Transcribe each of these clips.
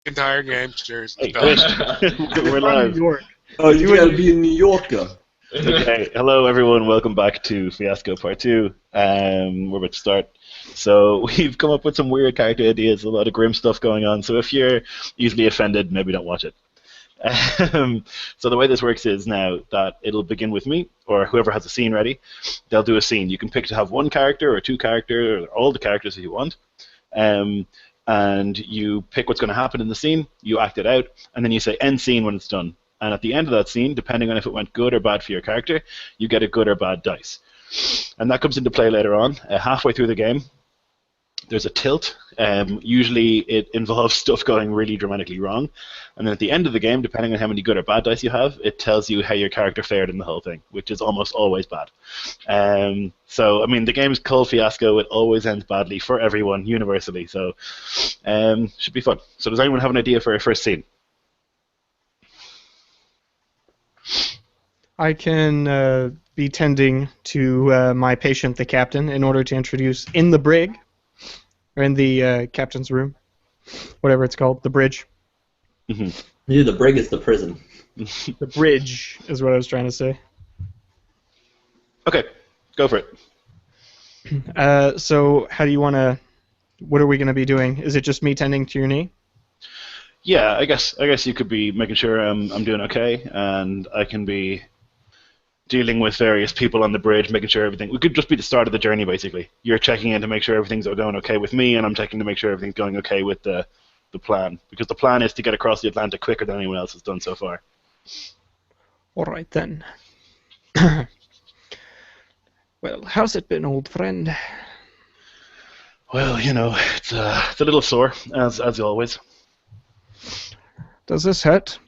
Entire game. Cheers. Hey, Done. we're From New live. York. Oh, you gotta be a New Yorker. Okay, hello everyone. Welcome back to Fiasco Part 2. We're about to start. So we've come up with some weird character ideas, a lot of grim stuff going on. So if you're easily offended, maybe don't watch it. So the way this works is now that it'll begin with me, or whoever has a scene ready. They'll do a scene. You can pick to have one character or two characters, or all the characters if you want. And you pick what's going to happen in the scene, you act it out, and then you say end scene when it's done. And at the end of that scene, depending on if it went good or bad for your character, you get a good or bad dice. And that comes into play later on. Halfway through the game, there's a tilt. Usually it involves stuff going really dramatically wrong. And then at the end of the game, depending on how many good or bad dice you have, it tells you how your character fared in the whole thing, which is almost always bad. So, I mean, the game is called Fiasco. It always ends badly for everyone, universally. So, should be fun. So does anyone have an idea for a first scene? I can be tending to my patient, the captain, in order to introduce in the brig, or in the captain's room, whatever it's called, the bridge. Mm-hmm. Yeah, the brig is the prison. The bridge is what I was trying to say. Okay, go for it. So how do you want to, what are we going to be doing? Is it just me tending to your knee? Yeah, I guess you could be making sure I'm doing okay, and I can be dealing with various people on the bridge, making sure everything. We could just be the start of the journey, basically. You're checking in to make sure everything's going okay with me, and I'm checking to make sure everything's going okay with the plan, because the plan is to get across the Atlantic quicker than anyone else has done so far. All right then. Well, how's it been, old friend? Well, you know, it's a little sore, as always. Does this hurt?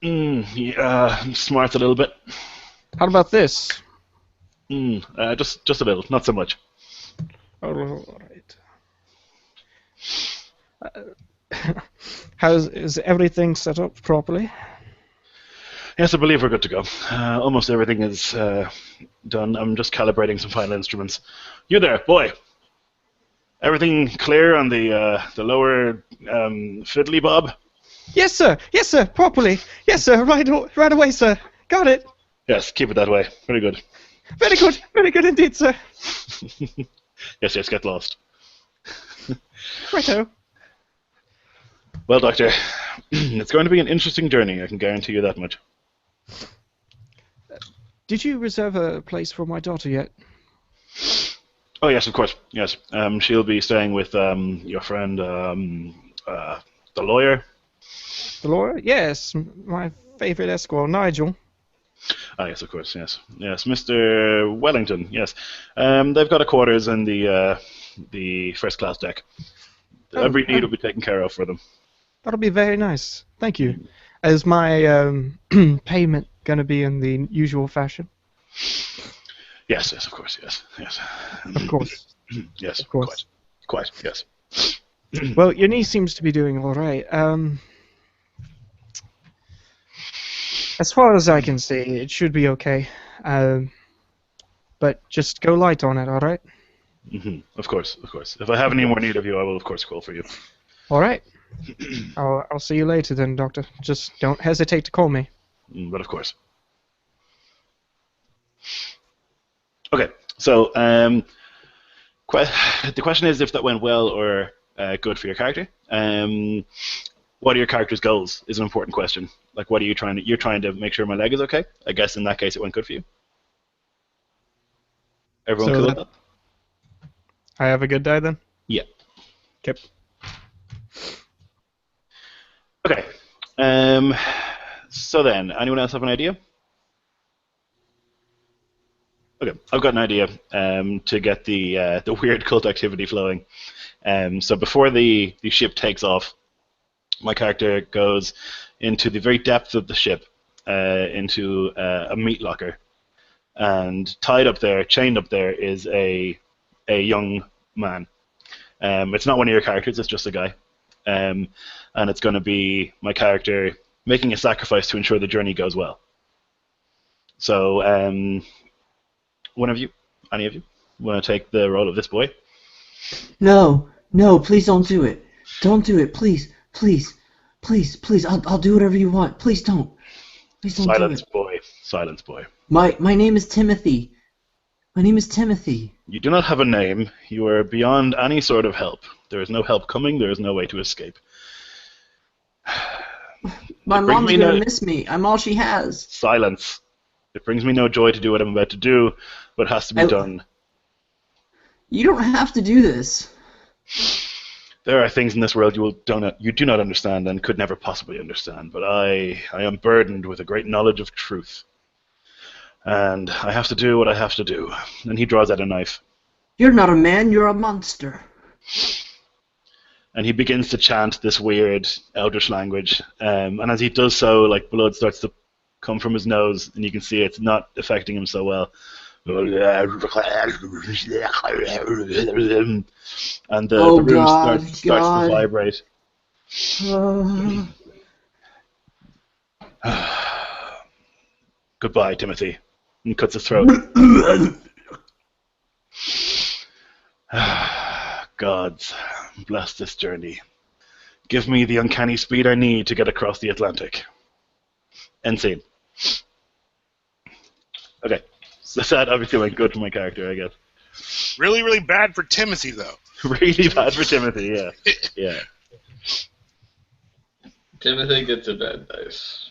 Yeah, smarts a little bit. How about this? Just a little, not so much. All right. Is everything set up properly? Yes, I believe we're good to go. Almost everything is done. I'm just calibrating some final instruments. You there, boy? Everything clear on the lower fiddly bob? Yes, sir. Yes, sir. Properly. Yes, sir. Right away, sir. Got it. Yes, keep it that way. Very good. Very good. Very good indeed, sir. Yes, get lost. Righto. Well, Doctor, it's going to be an interesting journey, I can guarantee you that much. Did you reserve a place for my daughter yet? Oh, yes, of course. Yes. She'll be staying with your friend, the lawyer. The lawyer? Yes, my favorite escort, Nigel. Ah, yes, of course, yes. Yes, Mr. Wellington, yes. They've got a quarters in the first-class deck. Every need will be taken care of for them. That'll be very nice. Thank you. Is my payment going to be in the usual fashion? Yes, of course, yes. Of course. Yes, Of course. quite, yes. Well, your knee seems to be doing all right. As far as I can see, it should be okay. But just go light on it, all right? Of course. If I have any more need of you, I will, of course, call for you. All right. I'll see you later then, Doctor. Just don't hesitate to call me. But of course. Okay, so the question is if that went well or good for your character. What are your character's goals is an important question. Like, what are you trying to... You're trying to make sure my leg is okay? I guess in that case it went good for you. Everyone cool with that? I have a good day then? Yeah. Yep. Okay. So then, anyone else have an idea? Okay, I've got an idea to get the weird cult activity flowing. So before the ship takes off, my character goes into the very depth of the ship, into a meat locker, and tied up there, chained up there, is a young man. It's not one of your characters; it's just a guy, and it's going to be my character making a sacrifice to ensure the journey goes well. So, one of you, any of you, want to take the role of this boy? No, please don't do it. Don't do it, please. Please, please, I'll do whatever you want. Please don't. Please don't do Silence, it. boy. Silence, boy. My name is Timothy. My name is Timothy. You do not have a name. You are beyond any sort of help. There is no help coming. There is no way to escape. My brings mom's me gonna no- miss me. I'm all she has. Silence. It brings me no joy to do what I'm about to do, but it has to be done. You don't have to do this. There are things in this world you do not understand and could never possibly understand, but I am burdened with a great knowledge of truth. And I have to do what I have to do. And he draws out a knife. You're not a man, you're a monster. And he begins to chant this weird Eldritch language. And as he does so, like, blood starts to come from his nose, and you can see it's not affecting him so well. And the room starts to vibrate. Goodbye, Timothy. And cuts his throat. Gods, bless this journey. Give me the uncanny speed I need to get across the Atlantic. End scene. Okay. So that obviously went good for my character, I guess. Really, really bad for Timothy, though. Really bad for Timothy, yeah. Yeah. Timothy gets a bad dice.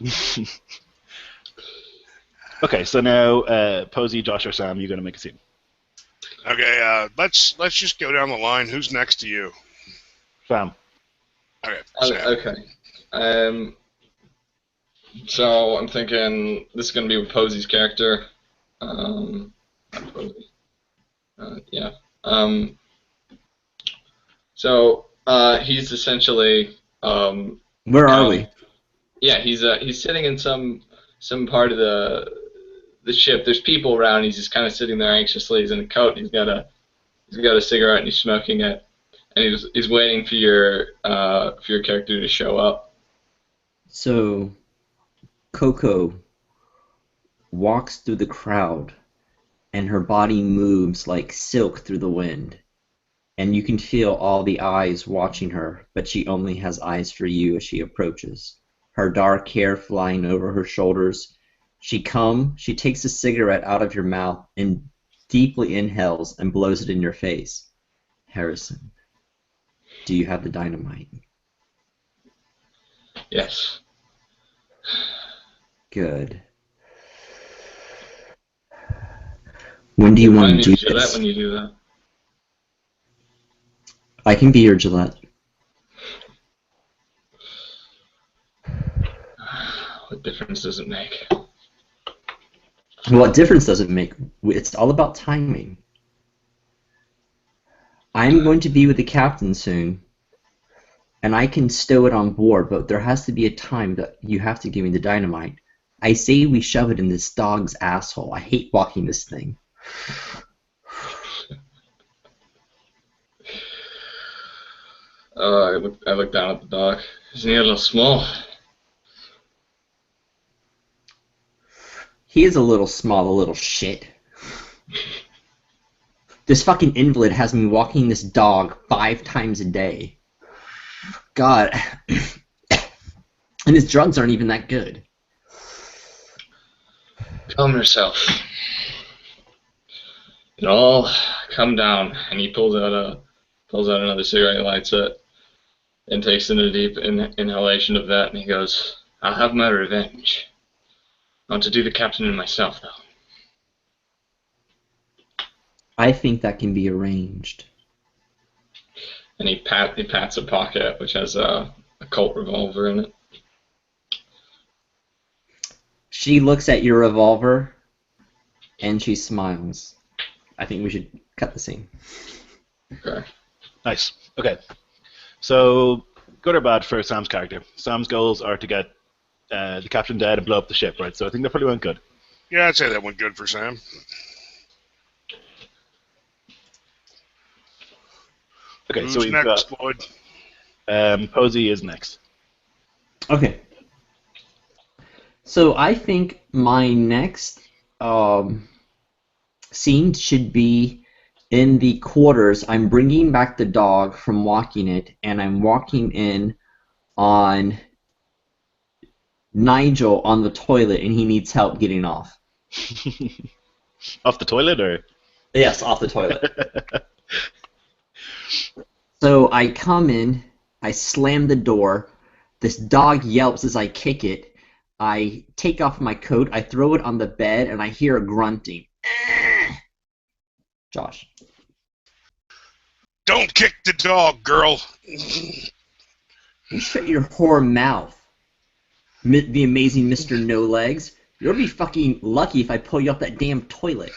Okay, so now, Posey, Josh, or Sam, you're going to make a scene. Okay, let's just go down the line. Who's next to you? Sam. Okay. Sam. Okay. So I'm thinking this is going to be with Posey's character. Not Posey. Yeah. So he's essentially. Where are we? Yeah, he's sitting in some part of the ship. There's people around. He's just kind of sitting there anxiously. He's in a coat. He's got a cigarette and he's smoking it. And he's waiting for your character to show up. So, Coco walks through the crowd, and her body moves like silk through the wind. And you can feel all the eyes watching her, but she only has eyes for you as she approaches. Her dark hair flying over her shoulders. She takes a cigarette out of your mouth and deeply inhales and blows it in your face. Harrison, do you have the dynamite? Yes. Good. When do you want to do Gillette this? when you do that. I can be your Gillette. What difference does it make? What difference does it make? It's all about timing. I'm going to be with the captain soon, and I can stow it on board, but there has to be a time that you have to give me the dynamite. I say we shove it in this dog's asshole. I hate walking this thing. I look down at the dog. Isn't he a little small? He is a little small, a little shit. This fucking invalid has me walking this dog 5 times a day. God. And his drugs aren't even that good. Calm yourself. It'll all come down. And he pulls out another cigarette, lights it, and takes in a deep inhalation of that, and he goes, I'll have my revenge. I want to do the captain and myself, though. I think that can be arranged. And he pats a pocket, which has a Colt revolver in it. She looks at your revolver, and she smiles. I think we should cut the scene. Okay. Nice. Okay. So, good or bad for Sam's character? Sam's goals are to get the captain dead and blow up the ship, right? So I think that probably went good. Yeah, I'd say that went good for Sam. Okay, Who's so we've next, got Lloyd? Posey is next. Okay. So I think my next scene should be in the quarters. I'm bringing back the dog from walking it, and I'm walking in on Nigel on the toilet, and he needs help getting off. Off the toilet, or? Yes, off the toilet. So I come in, I slam the door, this dog yelps as I kick it, I take off my coat, I throw it on the bed, and I hear a grunting. Josh. Don't kick the dog, girl. You shut your whore mouth. The amazing Mr. No Legs. You'll be fucking lucky if I pull you off that damn toilet.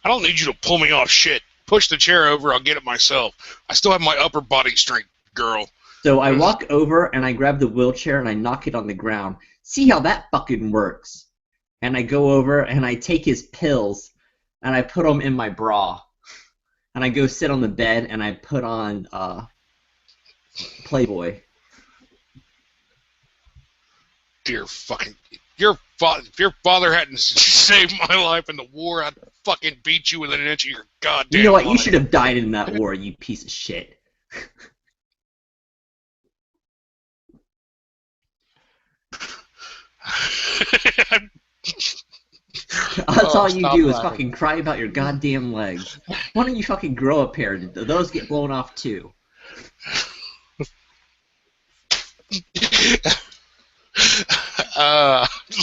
I don't need you to pull me off shit. Push the chair over, I'll get it myself. I still have my upper body strength, girl. So I walk over and I grab the wheelchair and I knock it on the ground. See how that fucking works. And I go over and I take his pills and I put them in my bra. And I go sit on the bed and I put on Playboy. Dear fucking... If your father hadn't saved my life in the war, I'd fucking beat you within an inch of your goddamn You know what? life. You should have died in that war, you piece of shit. That's all you do is fucking cry about your goddamn legs. Why don't you fucking grow a pair? Those get blown off too.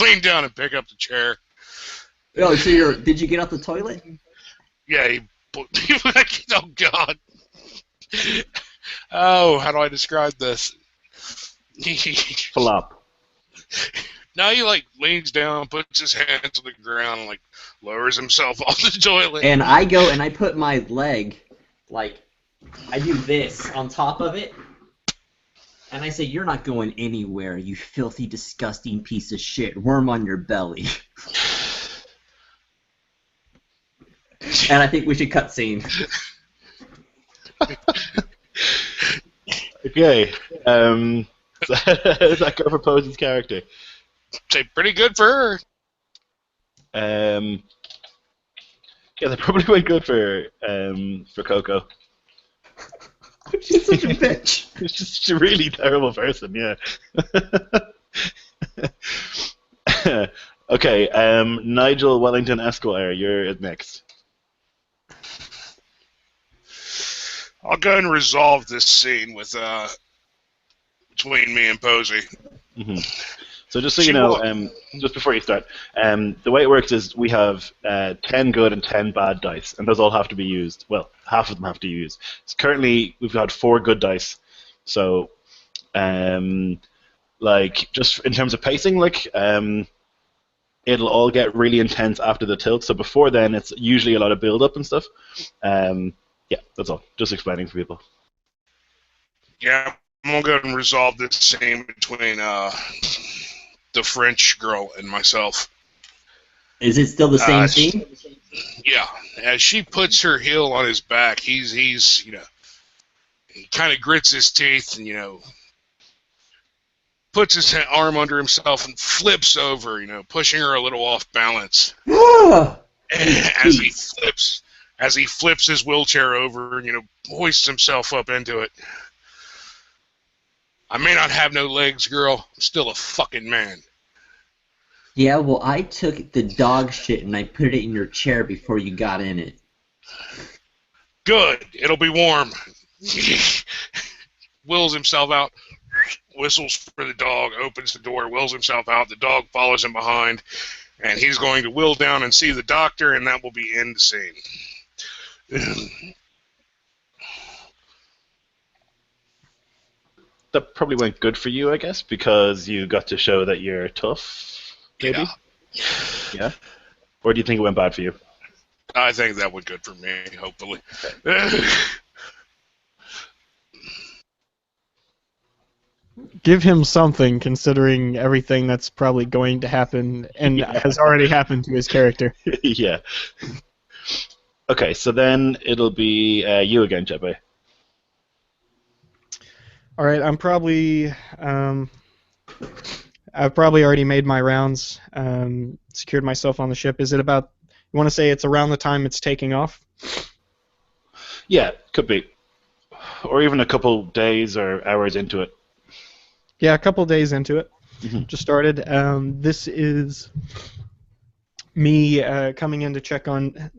Lean down and pick up the chair. Oh, so did you get out the toilet? Yeah, oh god. Oh, how do I describe this? Flop. Now he like leans down, puts his hands on the ground, and like lowers himself off the toilet. And I go and I put my leg, like, I do this on top of it, and I say, "You're not going anywhere, you filthy, disgusting piece of shit. Worm on your belly." And I think we should cut scene. Okay. Does that go for Pose's character? Say pretty good for her. Yeah, that probably went good for Coco. She's such a bitch. She's just a really terrible person, yeah. Okay, Nigel Wellington Esquire, you're next. I'll go and resolve this scene with between me and Posey. Mm-hmm. So just so you know, just before you start, the way it works is we have 10 good and 10 bad dice, and those all have to be used. Well, half of them have to be used. So currently, we've got 4 good dice. So, like, just in terms of pacing, like, it'll all get really intense after the tilt. So before then, it's usually a lot of build-up and stuff. Yeah, that's all. Just explaining for people. Yeah, I'm gonna go ahead and resolve this scene between the French girl and myself. Is it still the same scene? Yeah, as she puts her heel on his back, he's you know, he kind of grits his teeth and, you know, puts his arm under himself and flips over, you know, pushing her a little off balance. As he flips his wheelchair over and, you know, hoists himself up into it. I may not have no legs, girl. I'm still a fucking man. Yeah, well, I took the dog shit and I put it in your chair before you got in it. Good. It'll be warm. Wills himself out, whistles for the dog, opens the door, wills himself out. The dog follows him behind, and he's going to will down and see the doctor, and that will be end the scene. That probably went good for you, I guess, because you got to show that you're tough, maybe? Yeah? Or do you think it went bad for you? I think that went good for me, hopefully. Give him something, considering everything that's probably going to happen and has already happened to his character. Yeah. Okay, so then it'll be you again, Jeppe. All right, I'm probably I've probably already made my rounds, secured myself on the ship. Is it about? You want to say it's around the time it's taking off? Yeah, could be, or even a couple days or hours into it. Yeah, a couple days into it. Mhm. Just started. This is me coming in to check on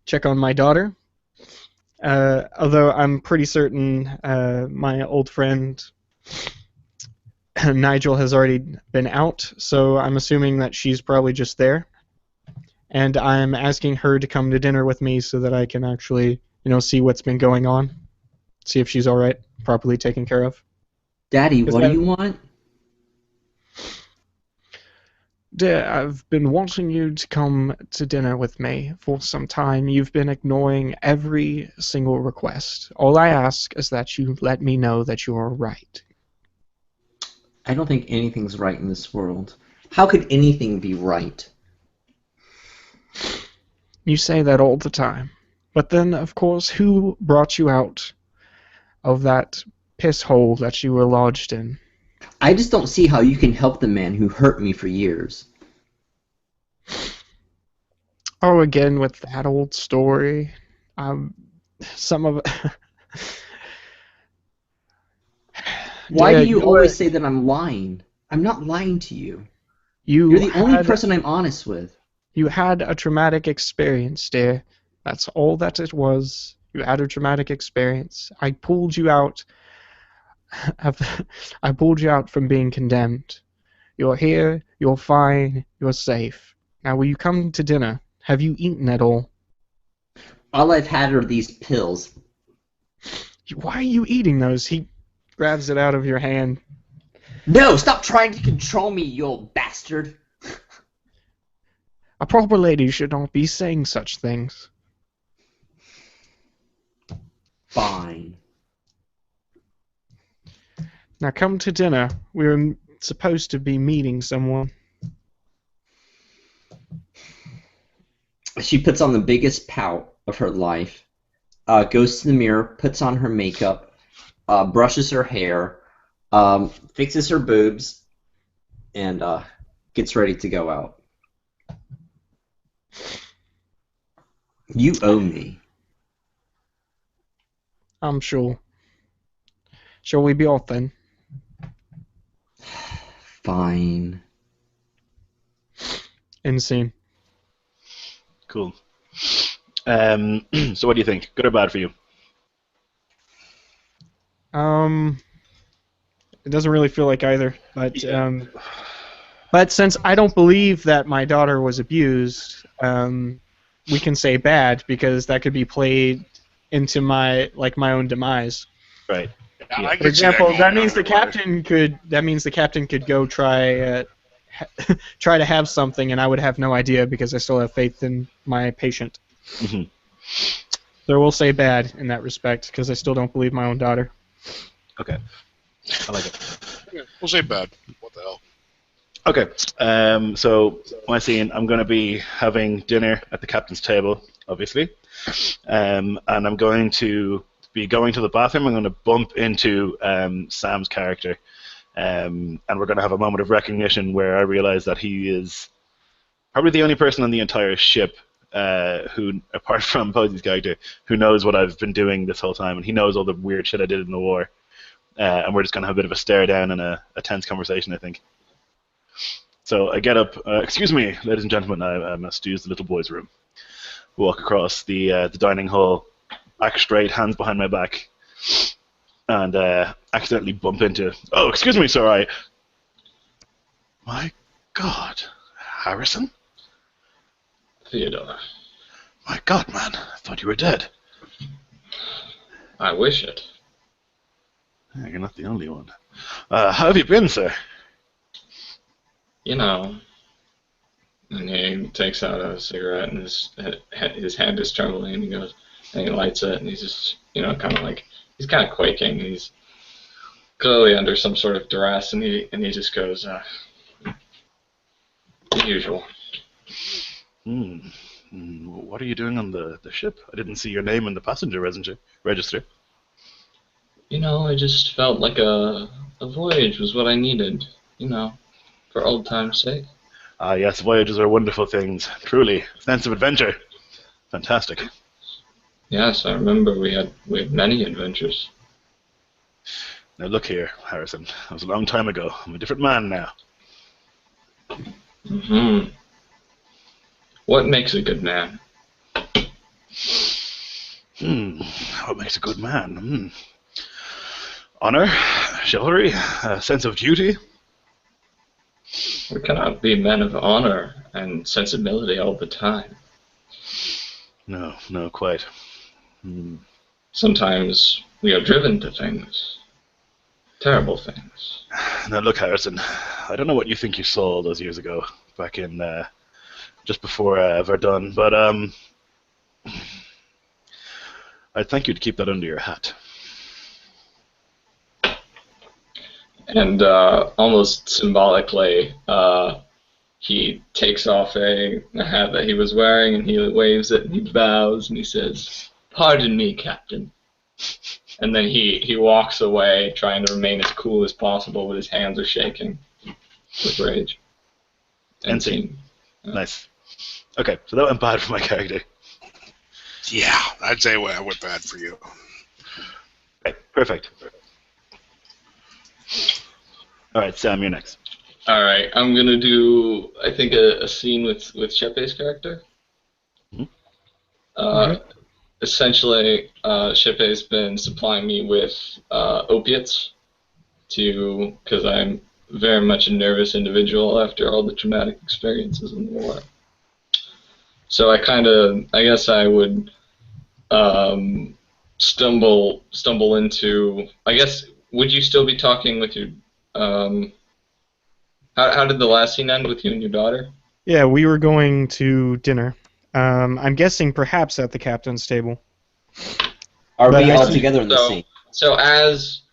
check on my daughter. Although I'm pretty certain my old friend Nigel has already been out, so I'm assuming that she's probably just there. And I'm asking her to come to dinner with me so that I can actually, see what's been going on, see if she's all right, properly taken care of. Daddy, Is what do that- you want? Dear, I've been wanting you to come to dinner with me for some time. You've been ignoring every single request. All I ask is that you let me know that you're right. I don't think anything's right in this world. How could anything be right? You say that all the time. But then, of course, who brought you out of that piss hole that you were lodged in? I just don't see how you can help the man who hurt me for years. Oh, again with that old story. Some of Why Yeah, do you always say that I'm lying? I'm not lying to you. You're the only person I'm honest with. You had a traumatic experience, dear. That's all that it was. You had a traumatic experience. I pulled you out. I pulled you out from being condemned. You're here. You're fine. You're safe. Now, will you come to dinner? Have you eaten at all? All I've had are these pills. Why are you eating those? He grabs it out of your hand. No, stop trying to control me, you old bastard. A proper lady should not be saying such things. Fine. Now come to dinner. We were supposed to be meeting someone. She puts on the biggest pout of her life, goes to the mirror, puts on her makeup, brushes her hair, fixes her boobs, and gets ready to go out. You owe me. I'm sure. Shall we be off then? Fine. End scene. Cool. So what do you think? Good or bad for you? It doesn't really feel like either, but Yeah. but since I don't believe that my daughter was abused, we can say bad because that could be played into my own demise. Right. Yeah, I For could see that example, going that on means the otherwise. captain could. That means the captain could go try try to have something, and I would have no idea because I still have faith in my patient. hmm So we'll say bad in that respect because I still don't believe my own daughter. Okay. I like it. Yeah, we'll say bad. What the hell? Okay. So my scene, I'm going to be having dinner at the captain's table, obviously, and I'm going to be going to the bathroom. I'm going to bump into Sam's character, and we're going to have a moment of recognition where I realize that he is probably the only person on the entire ship who, apart from Posey's character, who knows what I've been doing this whole time, and he knows all the weird shit I did in the war. And we're just going to have a bit of a stare down and a tense conversation, I think. So I get up. Excuse me, ladies and gentlemen, I must use the little boy's room. Walk across the dining hall, back straight, hands behind my back, and accidentally bump into. Oh, excuse me, sir. My God, Harrison. Theodore. My God, man, I thought you were dead. I wish it. Yeah, you're not the only one. How have you been, sir? You know. And he takes out a cigarette and his hand is trembling and he goes, and he lights it and he's just, kind of like, he's kind of quaking. He's clearly under some sort of duress and he just goes, the usual. What are you doing on the ship? I didn't see your name in the passenger register. I just felt like a voyage was what I needed, for old time's sake. Ah, yes, voyages are wonderful things. Truly, sense of adventure. Fantastic. Yes, I remember we had many adventures. Now look here, Harrison. That was a long time ago. I'm a different man now. Hmm. What makes a good man? What makes a good man? Honor, chivalry, a sense of duty. We cannot be men of honor and sensibility all the time. No, quite. Hmm. Sometimes we are driven to things. Terrible things. Now look, Harrison. I don't know what you think you saw all those years ago, back in just before Verdun, but I'd thank you to keep that under your hat. And almost symbolically, he takes off a hat that he was wearing, and he waves it, and he bows, and he says, "Pardon me, Captain." And then he walks away, trying to remain as cool as possible, but his hands are shaking with rage. End scene. Nice. Okay, so that went bad for my character. Yeah, I'd say it went bad for you. Okay, perfect. All right, Sam, you're next. All right, I'm gonna do, I think, a scene with Shepe's character. Mm-hmm. Essentially, Shepe's been supplying me with opiates because I'm very much a nervous individual after all the traumatic experiences in the war. So I guess I would stumble into. I guess, would you still be talking with your? How did the last scene end with you and your daughter? Yeah, we were going to dinner. I'm guessing perhaps at the captain's table. Are we all together in the scene? So as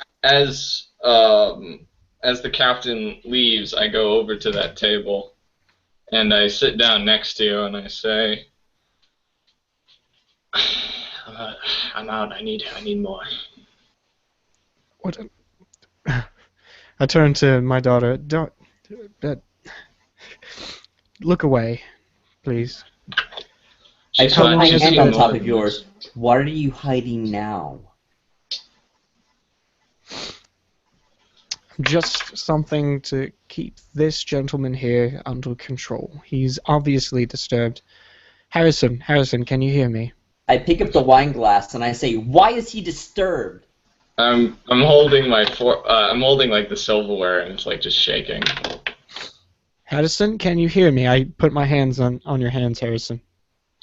the captain leaves, I go over to that table, and I sit down next to you, and I say, "I'm out. I need more." What? I turn to my daughter. Don't. Look away, please. I She's put fine. my She's hand even on top more of yours. What are you hiding now? Just something to keep this gentleman here under control. He's obviously disturbed. Harrison, can you hear me? I pick up the wine glass and I say, "Why is he disturbed?" I'm holding I'm holding like the silverware, and it's like just shaking. Harrison, can you hear me? I put my hands on your hands, Harrison.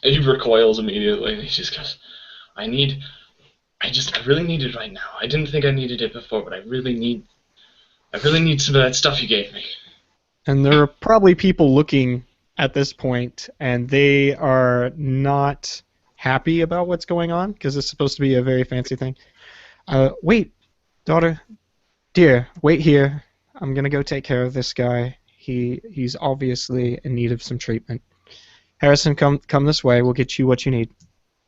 And he recoils immediately, and he just goes, I really need it right now. I didn't think I needed it before, but I really need some of that stuff you gave me." And there are probably people looking at this point, and they are not happy about what's going on, because it's supposed to be a very fancy thing. Wait, daughter, dear, wait here. I'm gonna go take care of this guy. He's obviously in need of some treatment. Harrison, come this way. We'll get you what you need.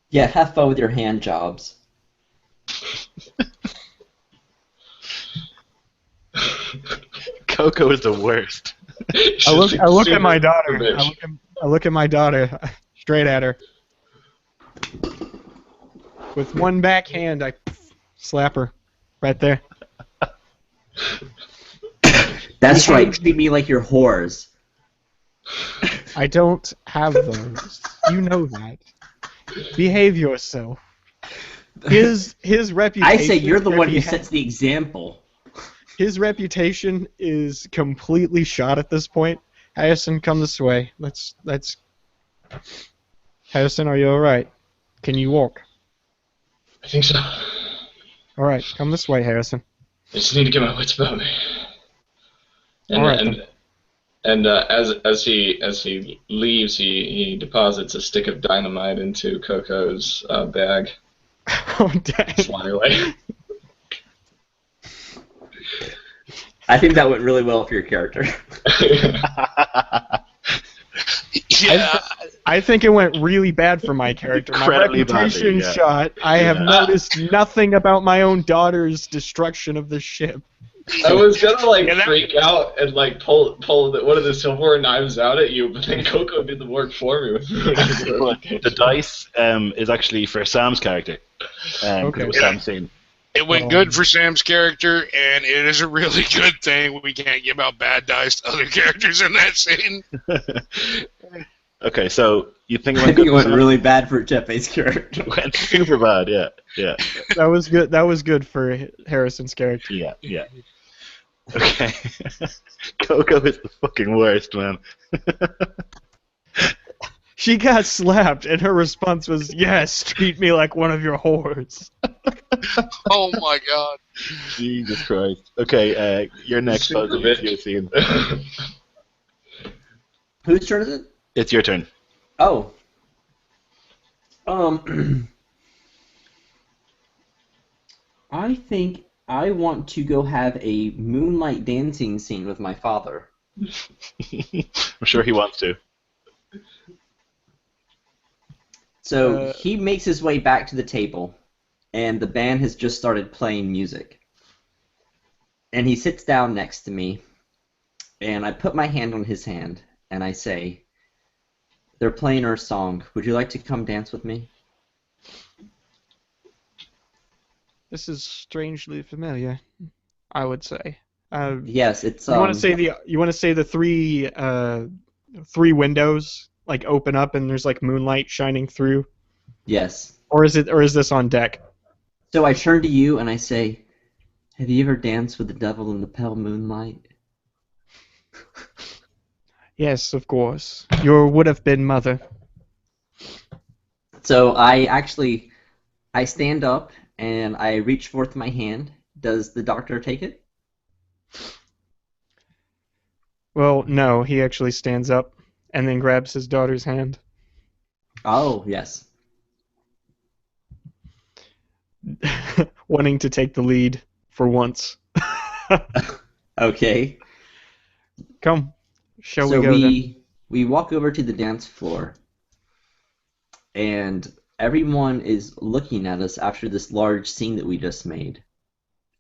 Yeah, have fun with your hand jobs. Coco is the worst. I look at my daughter. I look at my daughter straight at her. With one backhand, I slap her right there. That's right. Treat me like your whores. I don't have those. You know that. Behave yourself. His reputation. I say you're the one who sets the example. His reputation is completely shot at this point. Harrison, come this way. Let's. Harrison, are you all right? Can you walk? I think so. All right, come this way, Harrison. I just need to get my wits about me. And, All right, as he leaves, he deposits a stick of dynamite into Coco's bag. Oh, dang. Fly away. I think that went really well for your character. Yeah. I think it went really bad for my character. My Incredibly reputation badly, yeah. shot. I have noticed nothing about my own daughter's destruction of the ship. I was gonna freak out and pull one of the silverware knives out at you, but then Coco did the work for me. The dice is actually for Sam's character. Okay. It was Sam's scene. It went good for Sam's character, and it is a really good thing we can't give out bad dice to other characters in that scene. Okay, so you think it I went think good? it went really bad for Jeffe's character. It went super bad. Yeah. That was good. That was good for Harrison's character. Yeah. Okay. Coco is the fucking worst, man. She got slapped, and her response was, "Yes, treat me like one of your whores." Oh my god. Jesus Christ. Okay, you're next, Super Fuzzy. bitch. It's your scene. Whose turn is it? It's your turn. Oh. I think I want to go have a moonlight dancing scene with my father. I'm sure he wants to. So he makes his way back to the table, and the band has just started playing music. And he sits down next to me, and I put my hand on his hand, and I say, "They're playing our song. Would you like to come dance with me?" This is strangely familiar, I would say. Yes, it's. You want to say the three windows like open up and there's like moonlight shining through, Yes. or is this on deck? So I turn to you and I say, "Have you ever danced with the devil in the pale moonlight?" Yes, of course. Your would-have-been mother. So I stand up and I reach forth my hand. Does the doctor take it? Well, no, he actually stands up and then grabs his daughter's hand. Oh, yes. Wanting to take the lead for once. Okay. Come, shall So we go then? we walk over to the dance floor, and everyone is looking at us after this large scene that we just made.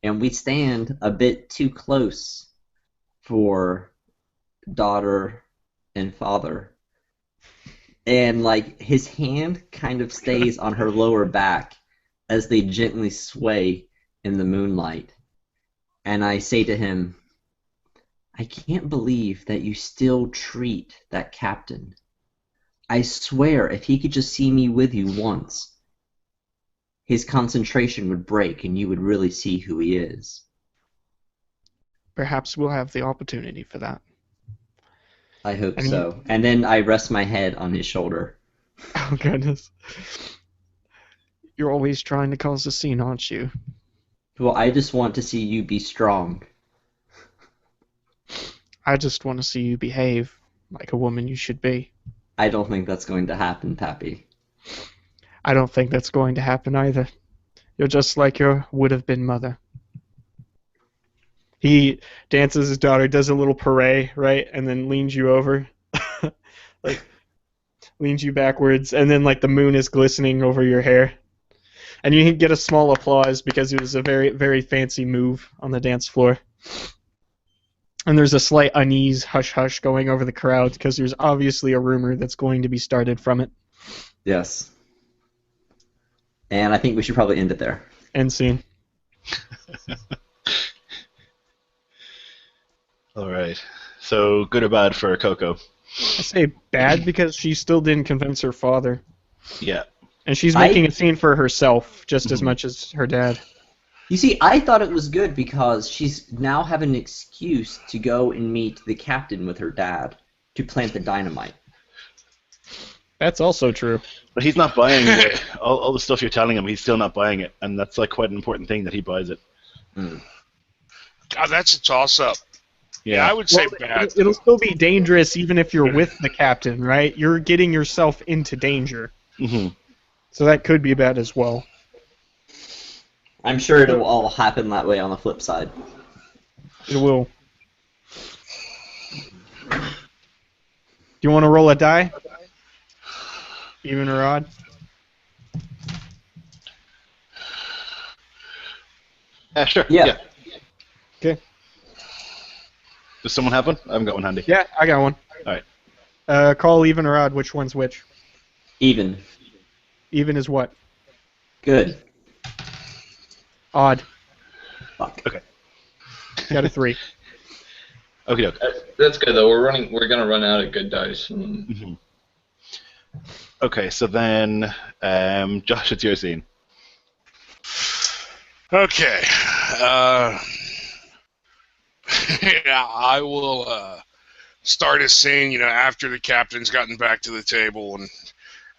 And we stand a bit too close for daughter and father. And like his hand kind of stays on her lower back as they gently sway in the moonlight. And I say to him, "I can't believe that you still treat that captain. I swear if he could just see me with you once, his concentration would break and you would really see who he is." Perhaps we'll have the opportunity for that. I hope And so. And then I rest my head on his shoulder. Oh, goodness. You're always trying to cause a scene, aren't you? Well, I just want to see you be strong. I just want to see you behave like a woman you should be. I don't think that's going to happen, Pappy. I don't think that's going to happen either. You're just like your would-have-been mother. He dances his daughter, does a little parade, right, and then leans you over, like leans you backwards, and then like the moon is glistening over your hair, and you get a small applause because it was a very, very fancy move on the dance floor. And there's a slight unease, hush-hush going over the crowd because there's obviously a rumor that's going to be started from it. Yes. And I think we should probably end it there. End scene. All right. So good or bad for Coco? I say bad because she still didn't convince her father. Yeah. And she's making a scene for herself just as much as her dad. You see, I thought it was good because she's now having an excuse to go and meet the captain with her dad to plant the dynamite. That's also true. But he's not buying it. All the stuff you're telling him, he's still not buying it. And that's like quite an important thing that he buys it. Mm. God, that's a toss-up. Yeah, I would say bad. It'll still be dangerous even if you're with the captain, right? You're getting yourself into danger. Mm-hmm. So that could be bad as well. I'm sure it'll all happen that way on the flip side. It will. Do you want to roll a die? Even or odd? Sure. Yeah. Okay. Does someone have one? I haven't got one handy. Yeah, I got one. All right. Call even or odd. Which one's which? Even. Even is what? Good. Odd. Fuck. Okay. Got a 3. Okay. That's good though. We're gonna run out of good dice. Mm-hmm. Okay, so then, Josh, it's your scene. Okay. Yeah, I will start a scene, after the captain's gotten back to the table and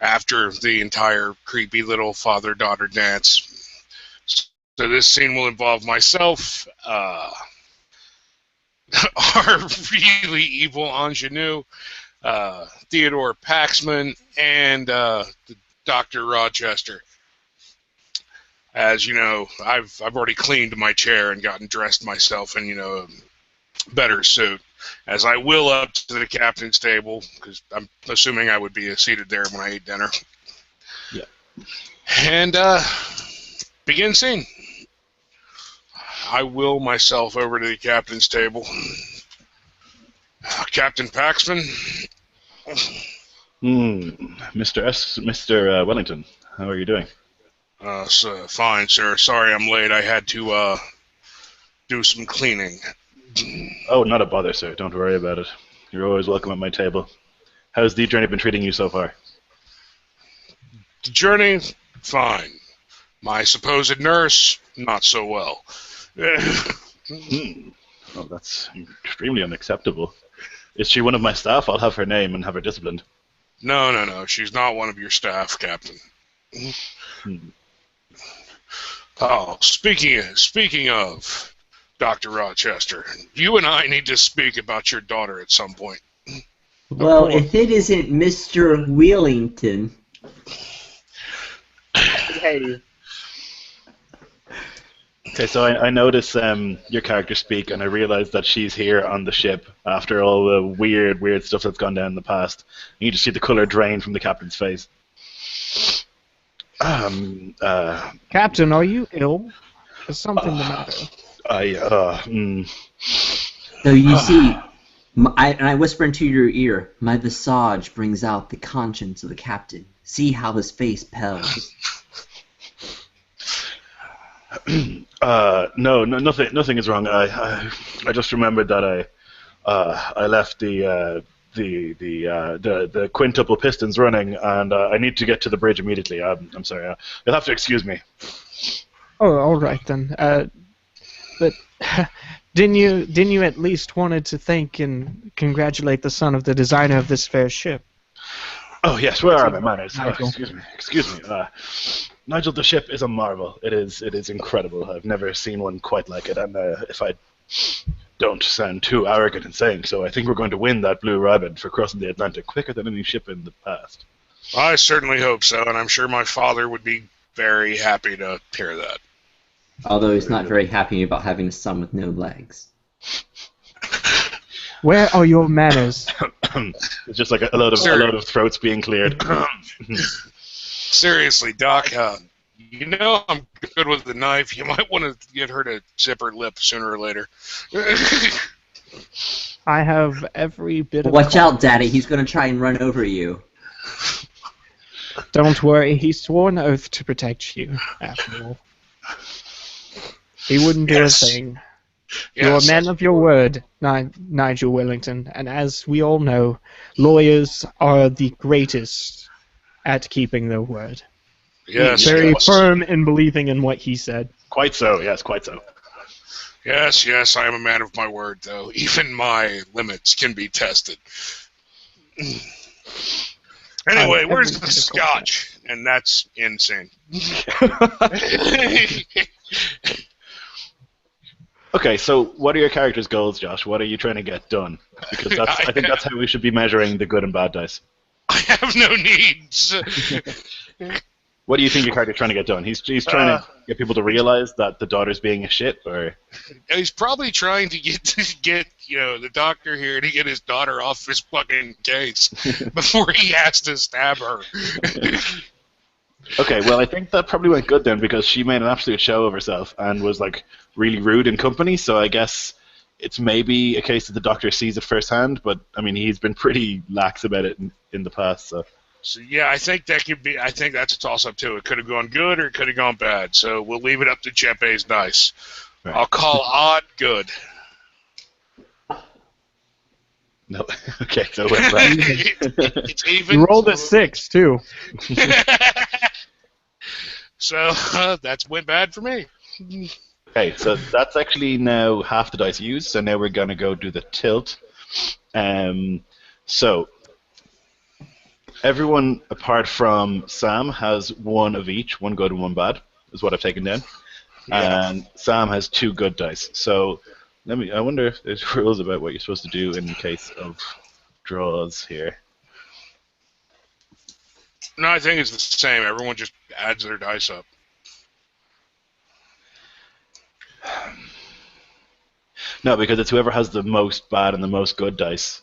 after the entire creepy little father-daughter dance. So this scene will involve myself, our really evil ingenue, Theodore Paxman, and Dr. Rochester. As you know, I've already cleaned my chair and gotten dressed myself in, a better suit. As I will up to the captain's table, because I'm assuming I would be seated there when I ate dinner. Yeah. And begin scene. I will myself over to the captain's table. Captain Paxman. Mr. Wellington, how are you doing? Fine, sir. Sorry I'm late. I had to do some cleaning. Oh, not a bother, sir. Don't worry about it. You're always welcome at my table. How's the journey been treating you so far? The journey, fine. My supposed nurse, not so well. Oh, that's extremely unacceptable. Is she one of my staff? I'll have her name and have her disciplined. No. She's not one of your staff, Captain. Oh, speaking of Dr. Rochester, you and I need to speak about your daughter at some point. Well, if it isn't Mr. Wheelington. Hey. Okay, so I notice your character speak, and I realize that she's here on the ship after all the weird stuff that's gone down in the past. And you just see the color drain from the captain's face. Captain, are you ill? Is something the matter? So you see, I whisper into your ear, my visage brings out the conscience of the captain. See how his face pales. No, nothing is wrong. I just remembered that I left the quintuple pistons running, and I need to get to the bridge immediately. I'm sorry. You'll have to excuse me. Oh, all right then. But didn't you at least wanted to thank and congratulate the son of the designer of this fair ship? Oh yes, where are my manners? Nigel. Excuse me. Nigel, the ship is a marvel. It is incredible. I've never seen one quite like it, and if I don't sound too arrogant in saying so, I think we're going to win that blue ribbon for crossing the Atlantic quicker than any ship in the past. I certainly hope so, and I'm sure my father would be very happy to hear that. Although he's not very happy about having a son with no legs. Where are your manners? It's just like a load of throats being cleared. Seriously, Doc, I'm good with the knife. You might want to get her to zip her lip sooner or later. I have every bit of... Watch out, Daddy. He's going to try and run over you. Don't worry. He swore an oath to protect you, after all. He wouldn't do a thing. You're a man of your word, Nigel Wellington, and as we all know, lawyers are the greatest at keeping their word. Yes. Very firm in believing in what he said. Quite so, yes, quite so. Yes, I am a man of my word, though. Even my limits can be tested. Anyway, where's the scotch? And that's insane. Okay, so what are your character's goals, Josh? What are you trying to get done? Because I think that's how we should be measuring the good and bad dice. I have no needs. What do you think your character's trying to get done? He's trying to get people to realize that the daughter's being a shit, or he's probably trying to get the doctor here to get his daughter off his fucking case before he has to stab her. Okay, well, I think that probably went good then, because she made an absolute show of herself and was like really rude in company. So I guess it's maybe a case that the doctor sees it firsthand, but I mean he's been pretty lax about it in the past. So So yeah, I think that could be. I think that's a toss-up too. It could have gone good or it could have gone bad. So we'll leave it up to Jeppe's dice. Right. I'll call odd good. No. Okay, so it went bad. It's even. You rolled a 6 too. So that's went bad for me. Okay, so that's actually now half the dice used. So now we're gonna go do the tilt. So everyone apart from Sam has one of each, one good and one bad, is what I've taken down. Yeah. And Sam has 2 good dice. So I wonder if there's rules about what you're supposed to do in case of draws here. No, I think it's the same. Everyone just adds their dice up. No, because it's whoever has the most bad and the most good dice.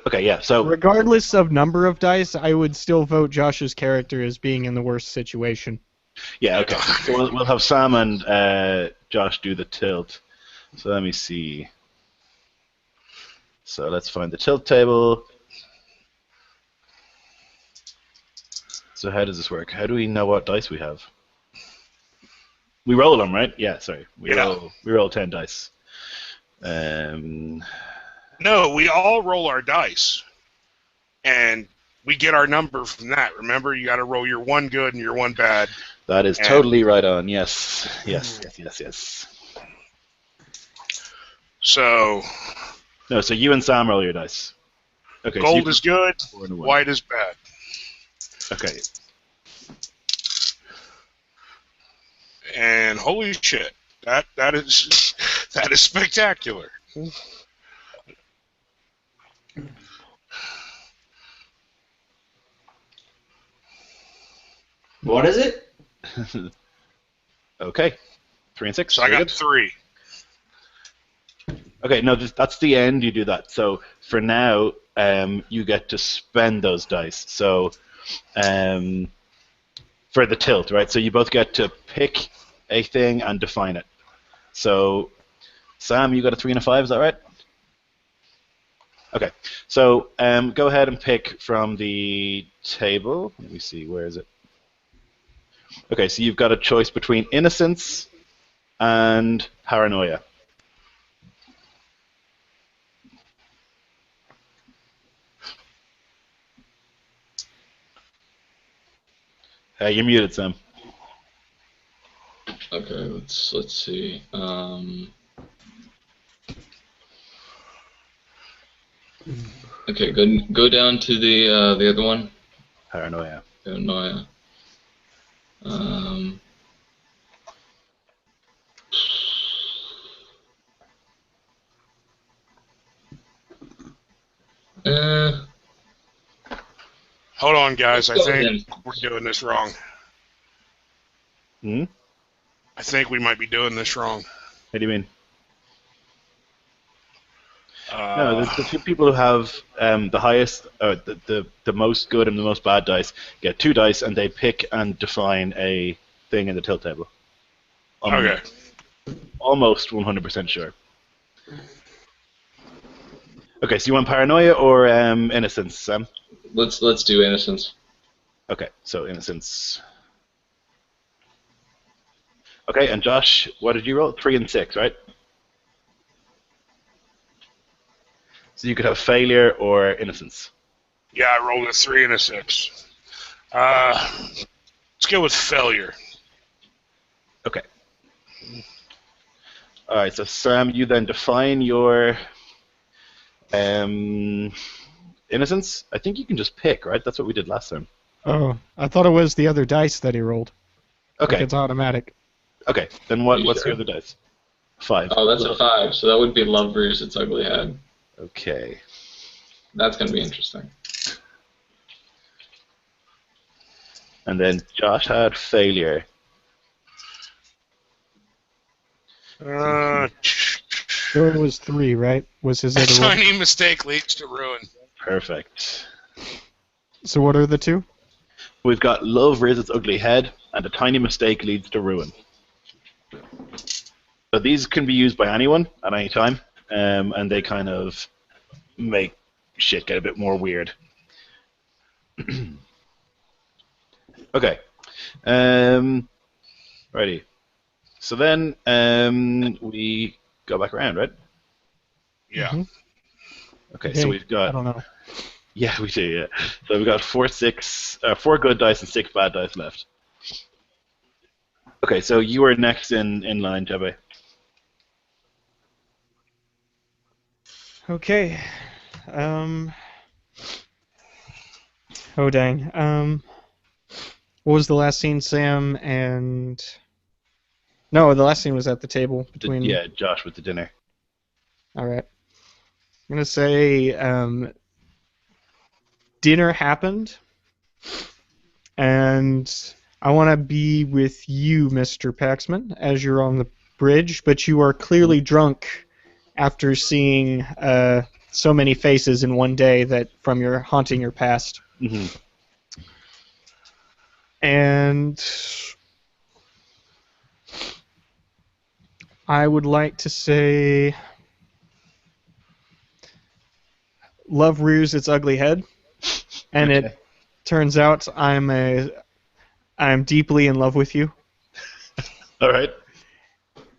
Okay, yeah, so Regardless of number of dice, I would still vote Josh's character as being in the worst situation. yeah, okay. So we'll have Sam and Josh do the tilt. So let me see. So let's find the tilt table. So how does this work? How do we know what dice we have? We roll them, right? Yeah, sorry. We roll 10 dice. No, we all roll our dice, and we get our number from that. Remember, you got to roll your one good and your one bad. That is totally right on. Yes. So No, so you and Sam roll your dice. Okay. gold so is good, 4 and a 1. white is bad. Okay. And holy shit, that is spectacular. What is it? Okay. 3 and 6. So I Very got good. 3. Okay, no, that's the end. You do that. So for now, you get to spend those dice. So for the tilt, right? So you both get to pick a thing and define it. So Sam, you got a 3 and a 5. Is that right? Okay. So go ahead and pick from the table. Let me see. Where is it? Okay, so you've got a choice between innocence and paranoia. You're muted, Sam. Okay, let's see. Okay, go down to the other one. Paranoia. Paranoia. Hold on, guys. I Let's go with think we're doing this wrong. Hmm? I think we might be doing this wrong. What do you mean? No, the 2 people who have the highest, the most good and the most bad dice get 2 dice, and they pick and define a thing in the tilt table. Okay. Almost 100% sure. Okay, so you want paranoia or innocence, Sam? Let's do innocence. Okay, so innocence. Okay, and Josh, what did you roll? 3 and 6, right? So you could have failure or innocence. Yeah, I rolled a 3 and a 6. Let's go with failure. Okay. All right, so Sam, you then define your innocence. I think you can just pick, right? That's what we did last time. Oh, I thought it was the other dice that he rolled. Okay. Like it's automatic. Okay, then Are you what's sure? the other dice? 5. Oh, that's a 5. So that would be love rears its ugly head. Okay. That's gonna be interesting. And then Josh had failure. So it was 3, right? Was his A other roll? tiny mistake leads to ruin. Perfect. So what are the 2? We've got love rears its ugly head, and a tiny mistake leads to ruin. So these can be used by anyone at any time, and they kind of make shit get a bit more weird. Okay. Righty. So then we go back around, right? Yeah. Mhm. Okay, so we've I got don't know. yeah, we do, yeah. So we've got four good dice and 6 bad dice left. Okay, so you are next in line, Jebbe. Okay. Oh dang. What was the last scene, Sam and? No, the last scene was at the table between. Yeah, Josh with the dinner. All right. I'm gonna say dinner happened, and I want to be with you, Mr. Paxman, as you're on the bridge, but you are clearly drunk after seeing so many faces in one day that from your haunting your past. Mm-hmm. And I would like to say love rears its ugly head, and Okay. it turns out I'm deeply in love with you. All right.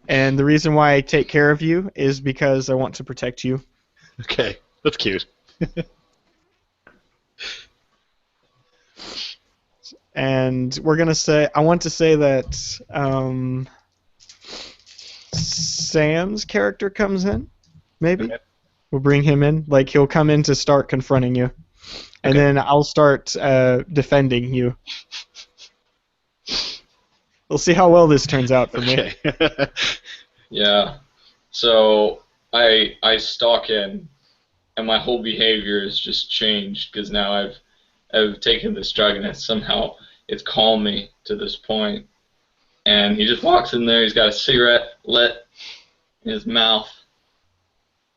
And the reason why I take care of you is because I want to protect you. Okay, that's cute. And we're gonna say I want to say that Sam's character comes in, maybe. Okay. We'll bring him in. Like he'll come in to start confronting you, and Okay. then I'll start defending you. We'll see how well this turns out for me. Okay. Yeah. So I stalk in, and my whole behavior has just changed because now I've taken this drug and it's calmed me to this point. And he just walks in there. He's got a cigarette lit in his mouth,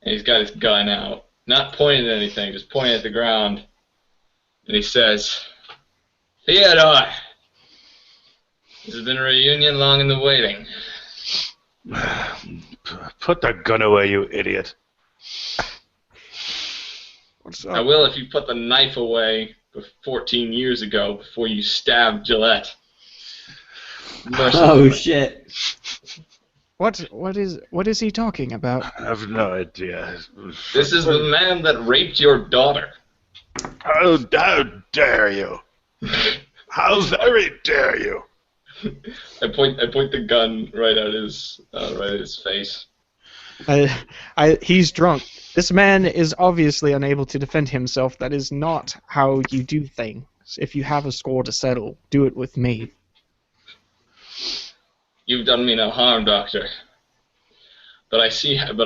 and he's got his gun out, not pointing at anything, just pointing at the ground. And he says, "Theodore, this has been a reunion long in the waiting." Put that gun away, you idiot. What's I up? will if you put the knife away 14 years ago before you stabbed Gillette. Oh shit! What is he talking about? I have no idea. This is the man that raped your daughter. How dare you? How very dare you? I point the gun right at his face. He's drunk. This man is obviously unable to defend himself. That is not how you do things. If you have a score to settle, do it with me. You've done me no harm, Doctor. But I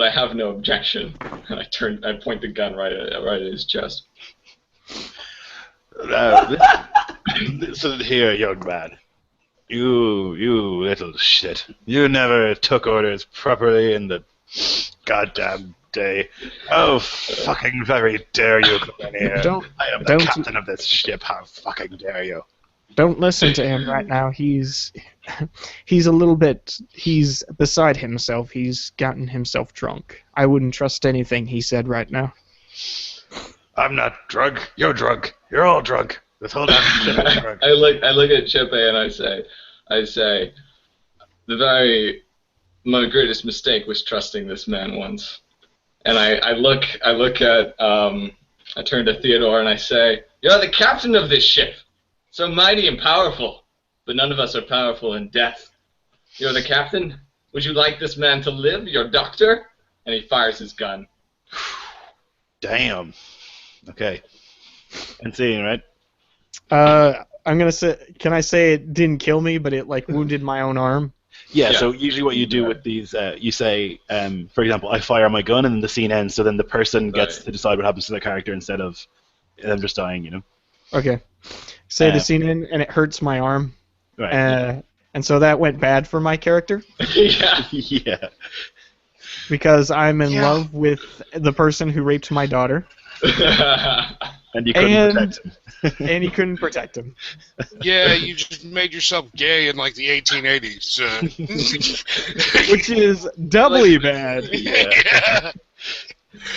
have no objection. And I point the gun right at his chest. Listen here, young man. You little shit. You never took orders properly in the goddamn day. How fucking very dare you come in here? I am the captain of this ship. How fucking dare you? Don't listen to him right now. He's beside himself. He's gotten himself drunk. I wouldn't trust anything he said right now. I'm not drunk. You're drunk. You're all drunk. This whole damn ship is drunk. I look at Chippe and I say, my greatest mistake was trusting this man once. And I turn to Theodore and I say, "You're the captain of this ship, so mighty and powerful, but none of us are powerful in death. You're the captain. Would you like this man to live, your doctor?" And he fires his gun. Damn. Okay. And seeing, right? I'm gonna say. Can I say it didn't kill me, but it like wounded my own arm? Yeah, so usually what you do with these, you say, for example, I fire my gun and then the scene ends, so then the person gets to decide what happens to their character instead of them just dying, you know? Okay. Say the scene in, and it hurts my arm. Right. And so that went bad for my character Yeah. Yeah. because I'm in love with the person who raped my daughter. And you couldn't protect him. And he couldn't protect him. Yeah, you just made yourself gay in like the 1880s. Which is doubly bad. Yeah.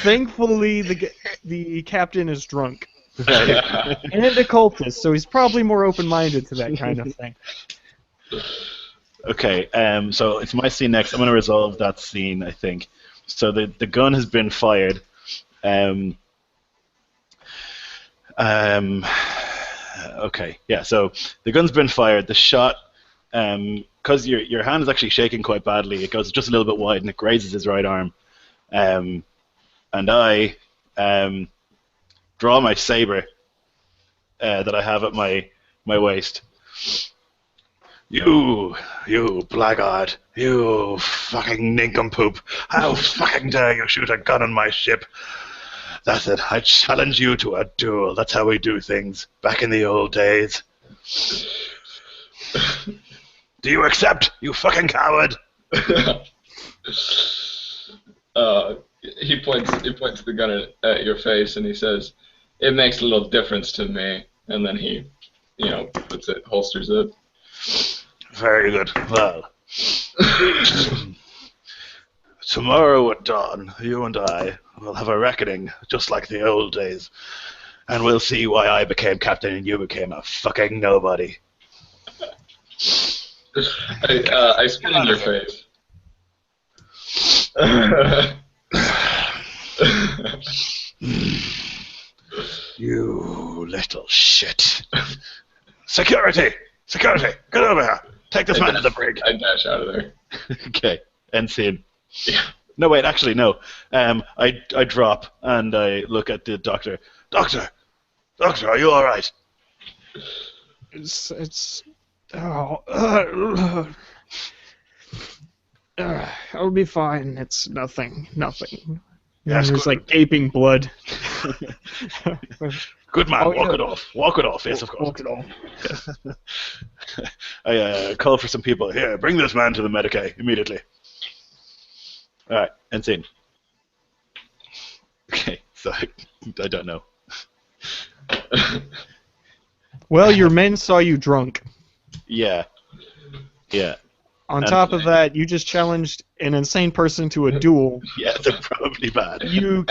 Thankfully, the captain is drunk. Right. And a cultist, so he's probably more open-minded to that kind of thing. Okay, so it's my scene next. I'm going to resolve that scene, I think. So the gun has been fired. Okay, yeah, so the gun's been fired. The shot, because your hand is actually shaking quite badly, it goes just a little bit wide and it grazes his right arm. And I draw my saber that I have at my waist. You blackguard, you fucking nincompoop, how fucking dare you shoot a gun on my ship? That's it, I challenge you to a duel, that's how we do things, back in the old days. Do you accept, you fucking coward? He points the gun at your face and he says, "It makes a little difference to me." And then he, puts it, holsters it. Very good. Well, tomorrow at dawn, you and I will have a reckoning, just like the old days, and we'll see why I became captain and you became a fucking nobody. I spit in your face. You little shit. Security! Security! Get over here! Take this man to the brig! I dash out of there. Okay, end scene. Yeah. No, wait, actually, no. I drop and I look at the doctor. Doctor, are you alright? I'll be fine. It's nothing. Yes, There's good. like gaping blood. Good man, Oh, walk yeah. it off. Walk it off, yes, of course. Walk it off. I call for some people. Here, bring this man to the Medicaid immediately. Alright, end scene. Okay, so I don't know. Well, your men saw you drunk. Yeah. On top of that, you just challenged an insane person to a duel. Yeah, they're probably bad. You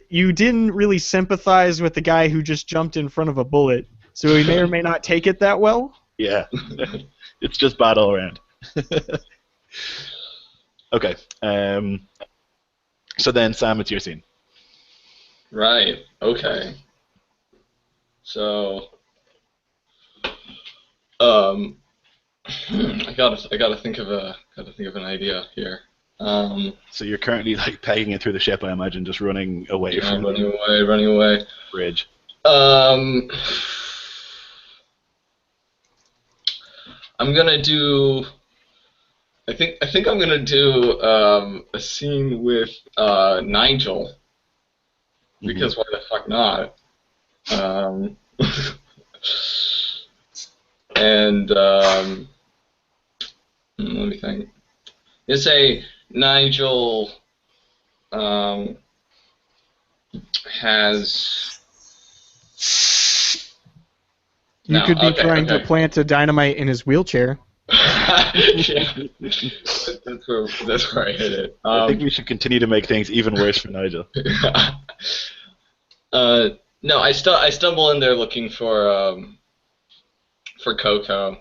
you didn't really sympathize with the guy who just jumped in front of a bullet, so he may or may not take it that well. Yeah. It's just bad all around. Okay. So then, Sam, it's your scene. Right. Okay. So, I gotta think of an idea here. So you're currently like pegging it through the ship, I imagine, just running away from running the away. bridge. I'm gonna do. I think I'm gonna do a scene with Nigel. Because why the fuck not? And let me think. Let's say Nigel has. You could be trying to plant a dynamite in his wheelchair. Yeah. That's where I hit it. I think we should continue to make things even worse for Nigel. No, I stumble in there looking for Coco,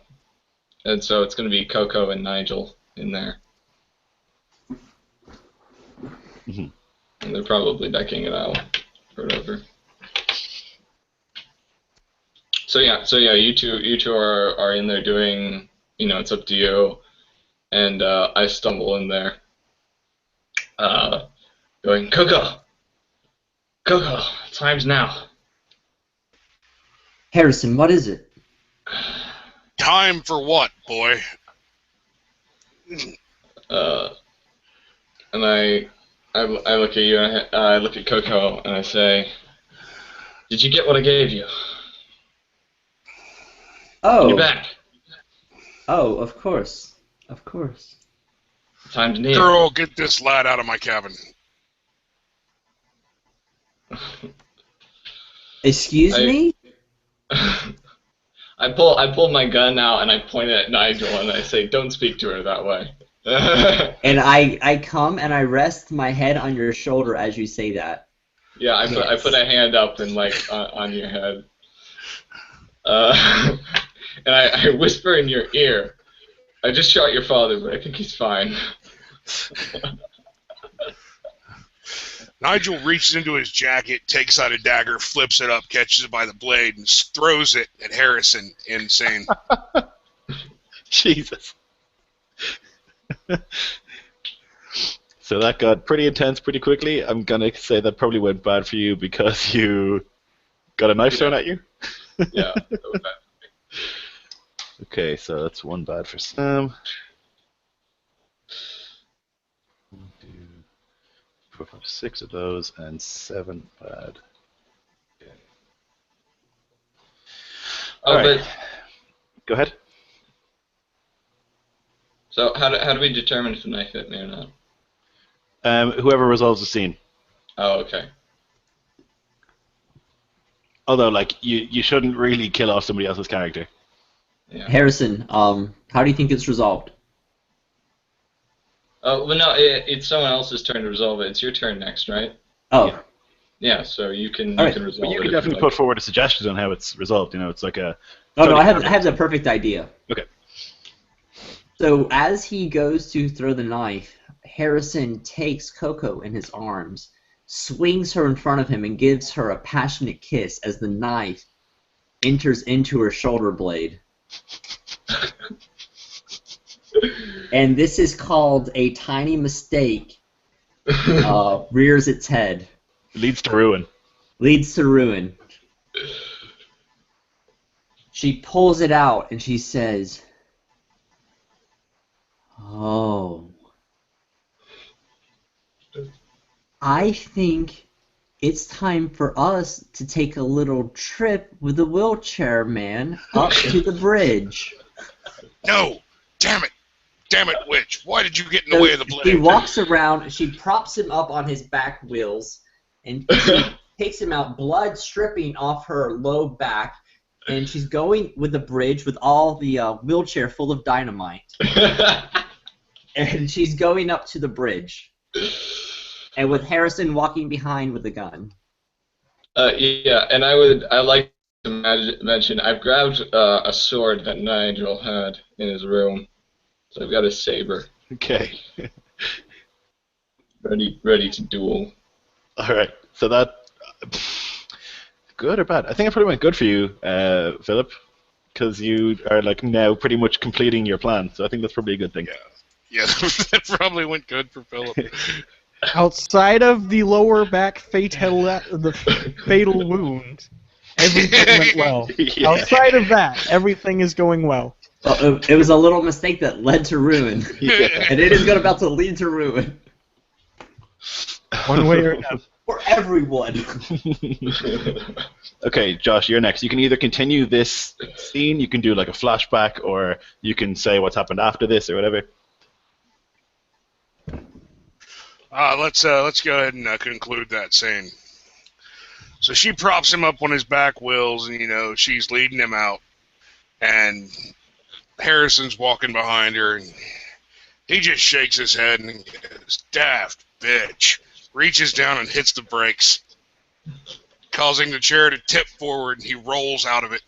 and so it's going to be Coco and Nigel in there, and they're probably decking it out or whatever. So yeah, you two are in there doing, it's up to you, and I stumble in there, going, Coco, time's now. Harrison, what is it? Time for what, boy? And I look at you, and I look at Coco, and I say, "Did you get what I gave you? Oh. You're back. Oh, of course. Time's near." Girl, get this lad out of my cabin. Excuse me? I pull my gun out and I point it at Nigel and I say, "Don't speak to her that way." And I come and I rest my head on your shoulder as you say that. Yeah, I put a hand up and like on your head, and I whisper in your ear, "I just shot your father, but I think he's fine." Nigel reaches into his jacket, takes out a dagger, flips it up, catches it by the blade, and throws it at Harrison. Insane. Jesus. So that got pretty intense pretty quickly. I'm gonna say that probably went bad for you because you got a knife thrown at you. Yeah, that was bad. Okay, so that's one bad for Sam. 1, 2, 4, 5, 6 of those, and 7 bad. Okay. Oh, Alright. but Go ahead. so how do we determine if the knife hit me or not? Whoever resolves the scene. Oh, okay. Although, like, you shouldn't really kill off somebody else's character. Yeah. Harrison, how do you think it's resolved? Oh, well, no, it's someone else's turn to resolve it. It's your turn next, right? Oh, Yeah. Yeah, so you can All right, resolve But you it. can if definitely like. put forward a suggestion on how it's resolved. You know, it's like a. oh no, I totally have the perfect idea. Okay. So as he goes to throw the knife, Harrison takes Coco in his arms, swings her in front of him, and gives her a passionate kiss as the knife enters into her shoulder blade. And this is called a tiny mistake rears its head. Leads to ruin. Leads to ruin. She pulls it out and she says, "Oh, I think it's time for us to take a little trip with the wheelchair man up to the bridge." No! Damn it! Damn it, witch! Why did you get in the way of the blade? She walks around, she props him up on his back wheels, and she takes him out, blood stripping off her low back, and she's going with the bridge with all the wheelchair full of dynamite. And she's going up to the bridge. And with Harrison walking behind with the gun. Yeah, and I like to mention I've grabbed a sword that Nigel had in his room, so I've got a saber Okay. ready to duel. All right. So that. Good or bad? I think it probably went good for you, Philip, because you are like now pretty much completing your plan. So I think that's probably a good thing. Yeah, that probably went good for Philip. Outside of the lower back fatal wound, everything went well. Yeah. Outside of that, everything is going well. Well, it was a little mistake that led to ruin. Yeah. And it is about to lead to ruin. One way or another. For everyone. Okay, Josh, you're next. You can either continue this scene, you can do like a flashback, or you can say what's happened after this or whatever. Let's go ahead and conclude that scene. So she props him up on his back wheels, and she's leading him out, and Harrison's walking behind her, and he just shakes his head and goes, "Daft bitch." Reaches down and hits the brakes, causing the chair to tip forward, and he rolls out of it.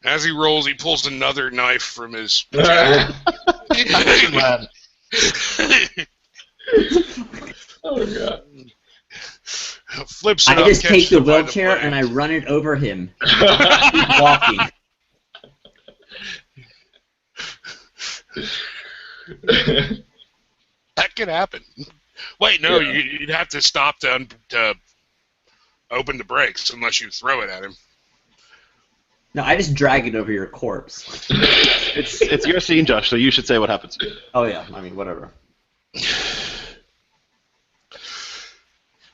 As he rolls, he pulls another knife from his jacket. Oh god. Flips it I up, just take catches the it by wheelchair blade. and I run it over him. Keep walking. That could happen. Wait, no, Yeah. you'd have to stop to open the brakes unless you throw it at him. No, I just drag it over your corpse. It's your scene, Josh, so you should say what happens. Oh yeah, I mean whatever.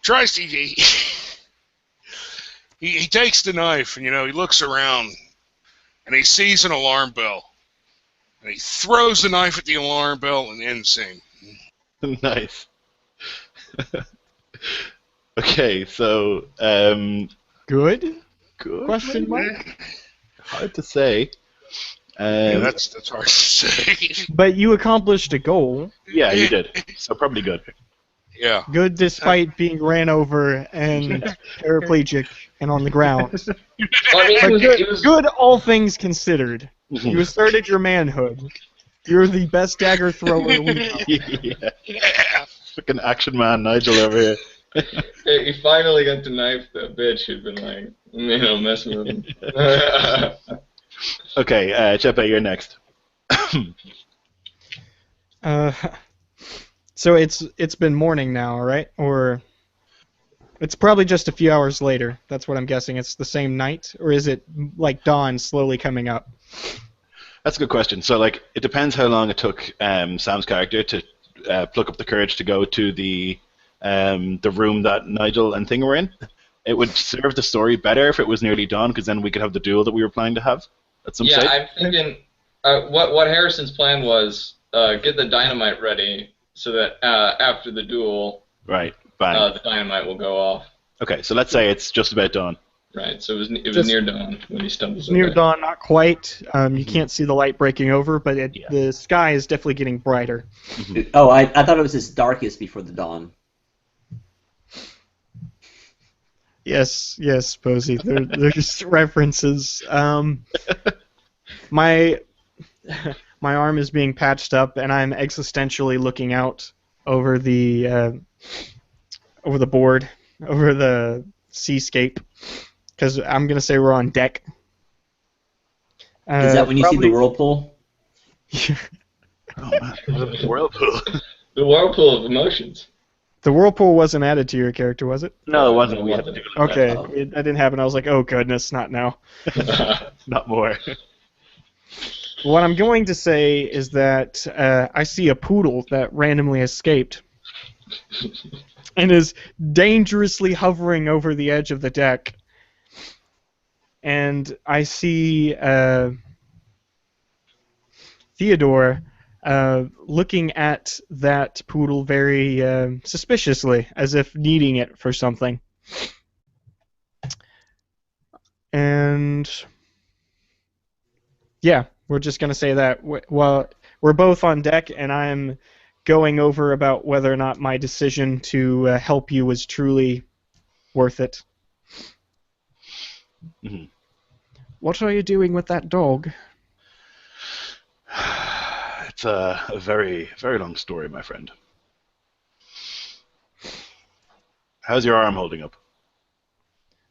Tries to he takes the knife and he looks around and he sees an alarm bell and he throws the knife at the alarm bell and ends scene. Nice. Okay, so Good? good. Question Maybe? mark? Hard to say. Yeah, Um, that's hard to say. But you accomplished a goal. yeah, you did. So probably good. Yeah. Good despite being ran over and paraplegic and on the ground. Well, I mean, But he was good all things considered. You Mhm. asserted your manhood. You're the best dagger thrower we know. Yeah, Yeah. fucking action man Nigel over here. he finally got to knife the bitch who'd been like, messing with him. Okay, Chepe, you're next. Uh, so it's been morning now, right? Or it's probably just a few hours later. That's what I'm guessing. It's the same night, or is it like dawn slowly coming up? That's a good question. So, like, it depends how long it took Sam's character to pluck up the courage to go to the room that Nigel and Thing were in. It would serve the story better if it was nearly dawn, because then we could have the duel that we were planning to have at some Yeah, stage. I'm thinking what Harrison's plan was get the dynamite ready so that after the duel, Right, bang. the dynamite will go off. Okay, so let's say it's just about dawn. Right, so it was Just- near dawn when he stumbles It's near over. dawn, not quite. You can't see the light breaking over, but Yeah. the sky is definitely getting brighter. Oh, I thought it was its darkest before the dawn. Yes, Posey. There's references. My my arm is being patched up, and I'm existentially looking out over the board, over the seascape, because I'm gonna say we're on deck. Is that when you see the probably- whirlpool? Oh man, what a whirlpool. The whirlpool of emotions. The whirlpool wasn't added to your character, was it? No, it wasn't. No, We it had to wasn't. do it. Okay, Oh. that didn't happen. I was like, oh goodness, not now. Not more. What I'm going to say is that I see a poodle that randomly escaped and is dangerously hovering over the edge of the deck. And I see Theodore looking at that poodle very suspiciously, as if needing it for something. And yeah, we're just going to say that. Well, we're both on deck, and I'm going over about whether or not my decision to help you was truly worth it. Mhm. What are you doing with that dog? It's a very, very long story, my friend. How's your arm holding up?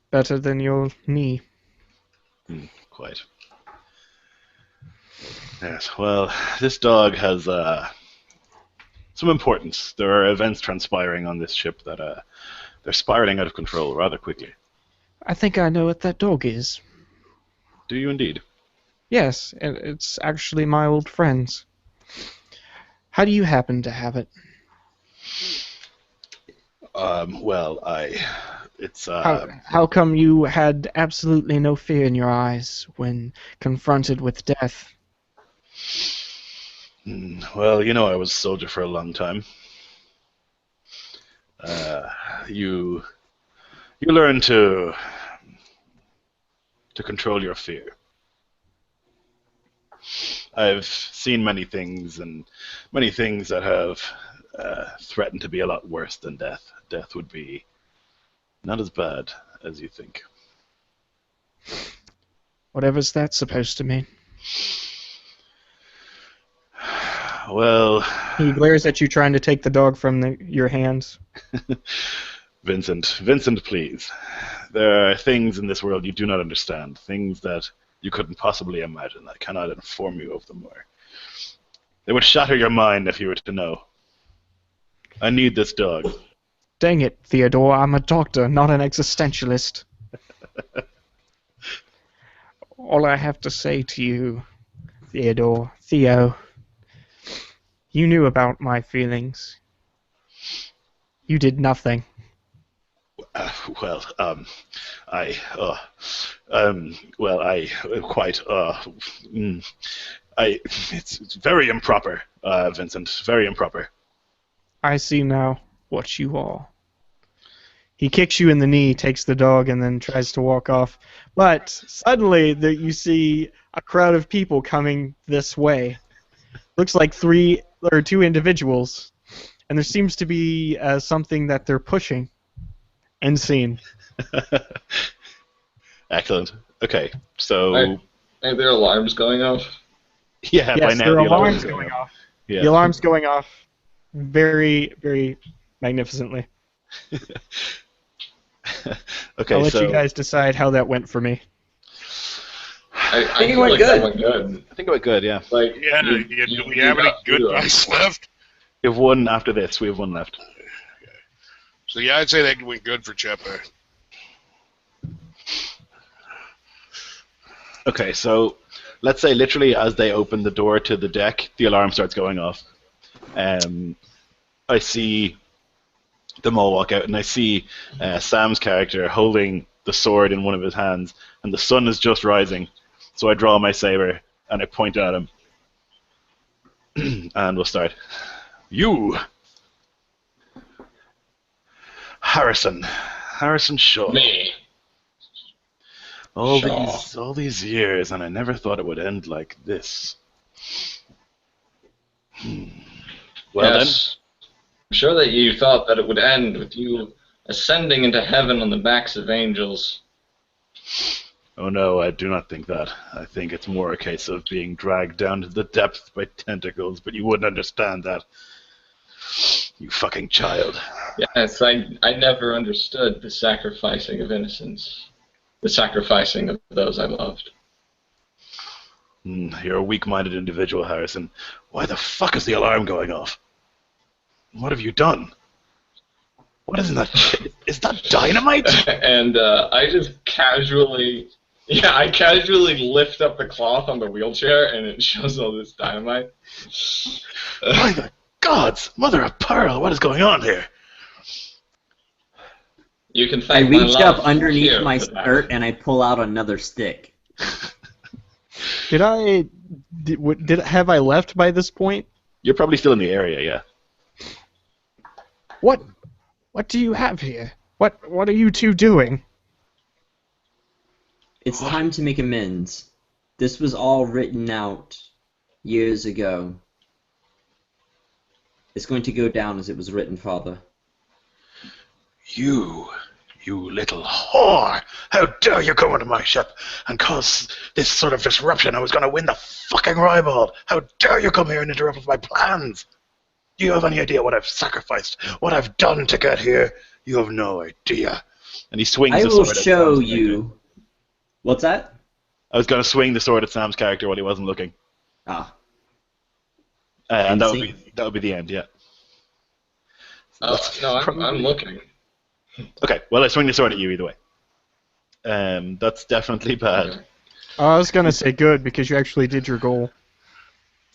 Better than your knee. Quite. Yes, well, this dog has some importance. There are events transpiring on this ship that they're spiraling out of control rather quickly. I think I know what that dog is. Do you indeed? Yes, it's actually my old friend's. How do you happen to have it? Well, it's How come you had absolutely no fear in your eyes when confronted with death? well, you know, I was a soldier for a long time. You learn to control your fear. I've seen many things, and many things that have threatened to be a lot worse than death. Death would be not as bad as you think. Whatever's that supposed to mean? Well, He glares at you, trying to take the dog from your hands. Vincent, please. There are things in this world you do not understand, things that you couldn't possibly imagine. I cannot inform you of them more. They would shatter your mind if you were to know. I need this dog. Dang it, Theodore, I'm a doctor, not an existentialist. All I have to say to you, Theo, you knew about my feelings. You did nothing. Well, quite, it's very improper, Vincent, very improper. I see now what you are. He kicks you in the knee, takes the dog, and then tries to walk off. But suddenly, you see a crowd of people coming this way. Looks like 2 individuals, and there seems to be something that they're pushing. End scene. Excellent. Okay, so Right. Are there alarms going off? yeah, by Yes, now there the are alarm alarms is going off. Yeah. The alarm's going off very, very magnificently. Okay, I'll let so you guys decide how that went for me. I think it feel went like that good. went good. I think it went good. Yeah, Like, Yeah, you, do we have any got good through them. dice left? we have one after this. We have one left. So yeah, I'd say that went good for Chepa. Okay, so let's say literally as they open the door to the deck, the alarm starts going off. I see them all walk out, and I see Sam's character holding the sword in one of his hands, and the sun is just rising. So I draw my saber and I point it at him, and we'll start. You, Harrison Shaw. Me. All these years, and I never thought it would end like this. Well Yes. I'm sure that you thought that it would end with you ascending into heaven on the backs of angels. then. Oh no, I do not think that. I think it's more a case of being dragged down to the depths by tentacles, but you wouldn't understand that. You fucking child. Yes, I never understood the sacrificing of innocence. The sacrificing of those I loved. You're a weak-minded individual, Harrison. Why the fuck is the alarm going off? What have you done? What is that shit? Is that dynamite? And I just casually lift up the cloth on the wheelchair, and it shows all this dynamite. By the gods! Mother of pearl, what is going on here? You can I thank my reach love up underneath here my for that. skirt and I pull out another stick. Have I left by this point? You're probably still in the area, yeah. What do you have here? What are you two doing? It's time to make amends. This was all written out years ago. It's going to go down as it was written, Father. You little whore! How dare you come into my ship and cause this sort of disruption? I was going to win the fucking ribald. How dare you come here and interrupt my plans? Do you have any idea what I've sacrificed? What I've done to get here? You have no idea. And he swings I the will sword at show Sam's you. character. What's that? I was going to swing the sword at Sam's character while he wasn't looking. Ah. And that See? would be the end, yeah. Oh, no, I'm looking. Okay, well, I swing the sword at you either way. That's definitely bad. Okay. I was gonna say good because you actually did your goal.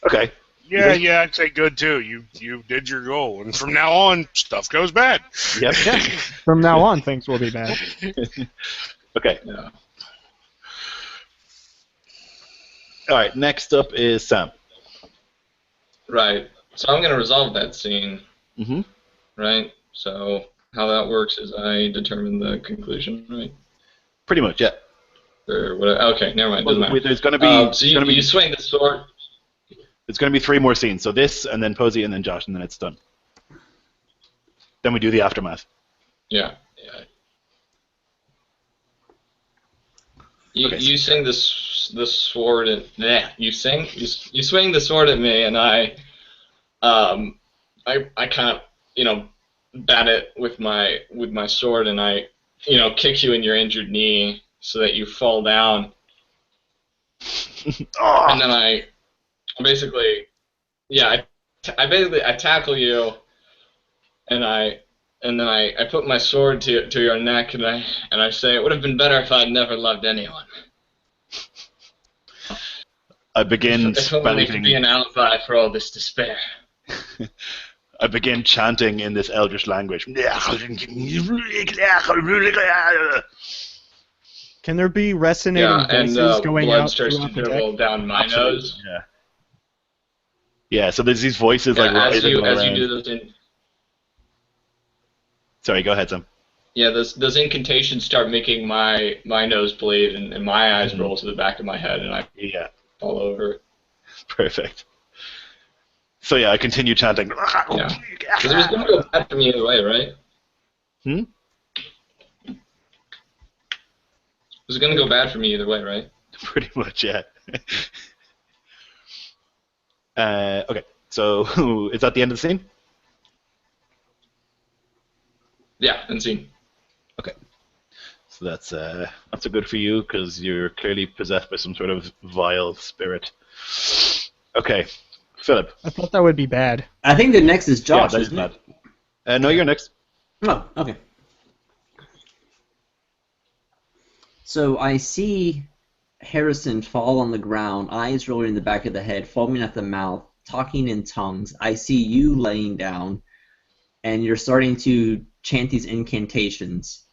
Okay. Yeah, I'd say good too. You did your goal, and from now on, stuff goes bad. Yep. From now on, things will be bad. Okay. Yeah. All right, next up is Sam. Right. So I'm gonna resolve that scene. Mm-hmm. Right. So how that works is I determine the conclusion. Right. Pretty much, yeah. Or whatever. Okay. Never mind. Doesn't matter. There's going to be So you swing the sword. It's going to be 3 more scenes. So this, and then Posey, and then Josh, and then it's done. Then we do the aftermath. Yeah. Okay. You sing the sword at you swing the sword at me, and I kind of bat it with my sword, and I kick you in your injured knee so that you fall down, and then I basically I tackle you, and then I put my sword to your neck, and I say, it would have been better if I'd never loved anyone. I begin If only to be an alibi for all this despair. I begin chanting in this Eldritch language. Can there be resonating voices going blood out starts to throughout the dribble deck? down my nose. Yeah. Yeah. So there's these voices like As rising you around. do those in. Sorry, go ahead, Sam. Yeah, those incantations start making my nose bleed and my eyes Mhm. roll to the back of my head and I Yeah, fall over. perfect. So yeah, I continue chanting. Yeah. Because it was going to go bad for me either way, right? Hmm? It was going to go bad for me either way, right? Pretty much, yeah. Okay, so is that the end of the scene? Yeah, and see. Okay, so that's not so good for you because you're clearly possessed by some sort of vile spirit. Okay, Philip. I thought that would be bad. I think the next is Yeah, Josh, that is isn't it? bad. No, you're next. Oh, okay. So I see Harrison fall on the ground, eyes rolling in the back of the head, foaming at the mouth, talking in tongues. I see you laying down, and you're starting to chant these incantations.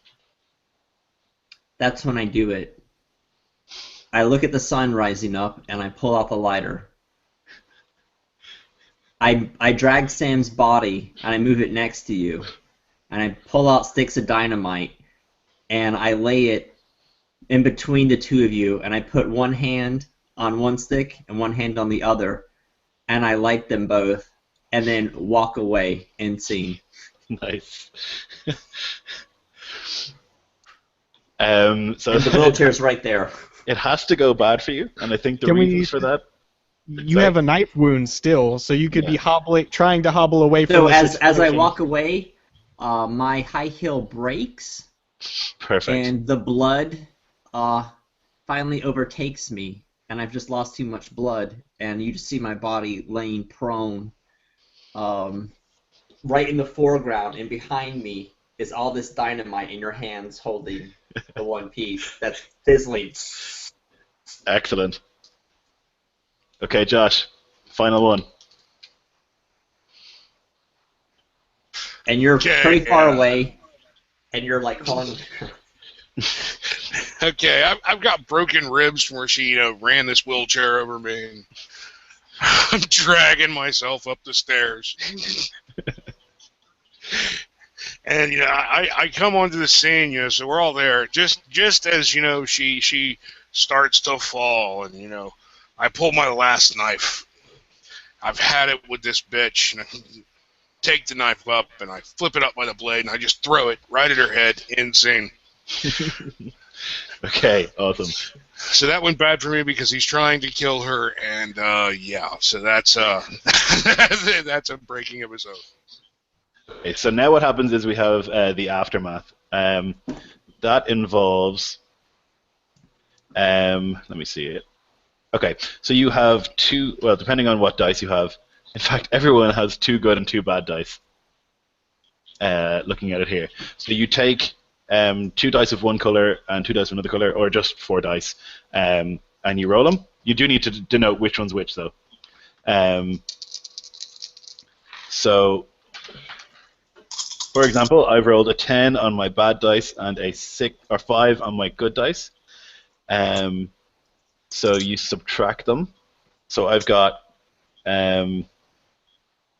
That's when I do it. I look at the sun rising up, and I pull out the lighter. I drag Sam's body, and I move it next to you, and I pull out sticks of dynamite, and I lay it in between the two of you, and I put one hand on one stick and one hand on the other, and I light them both, and then walk away and sing. Nice. So And the wheelchair's right there. it has to go bad for you, and I think the Can we- reasons for that. You Sorry? have a knife wound still, so you could be trying to hobble away from So the as I situation. walk away, my high heel breaks, Perfect. and the blood finally overtakes me, and I've just lost too much blood, and you just see my body laying prone right in the foreground, and behind me is all this dynamite in your hands holding the one piece that's fizzling. Excellent. Okay, Josh, final one. And you're Okay, pretty far yeah. away, and you're like calling. Okay, I've got broken ribs from where she ran this wheelchair over me. And I'm dragging myself up the stairs. And I come onto the scene, so we're all there. Just as she starts to fall, and I pull my last knife. I've had it with this bitch, and I take the knife up and I flip it up by the blade, and I just throw it right at her head. Insane. Okay, awesome. So that went bad for me because he's trying to kill her, and so that's that's a breaking of his oath. Okay, so now what happens is we have the aftermath. That involves. Let me see it. Okay, so you have two. Well, depending on what dice you have. In fact, everyone has 2 good and 2 bad dice. Looking at it here, so you take 2 dice of one color and 2 dice of another color, or just 4 dice, and you roll them. You do need to denote which one's which, though. So, for example, I've rolled a 10 on my bad dice and a 6 or 5 on my good dice. So you subtract them. So I've got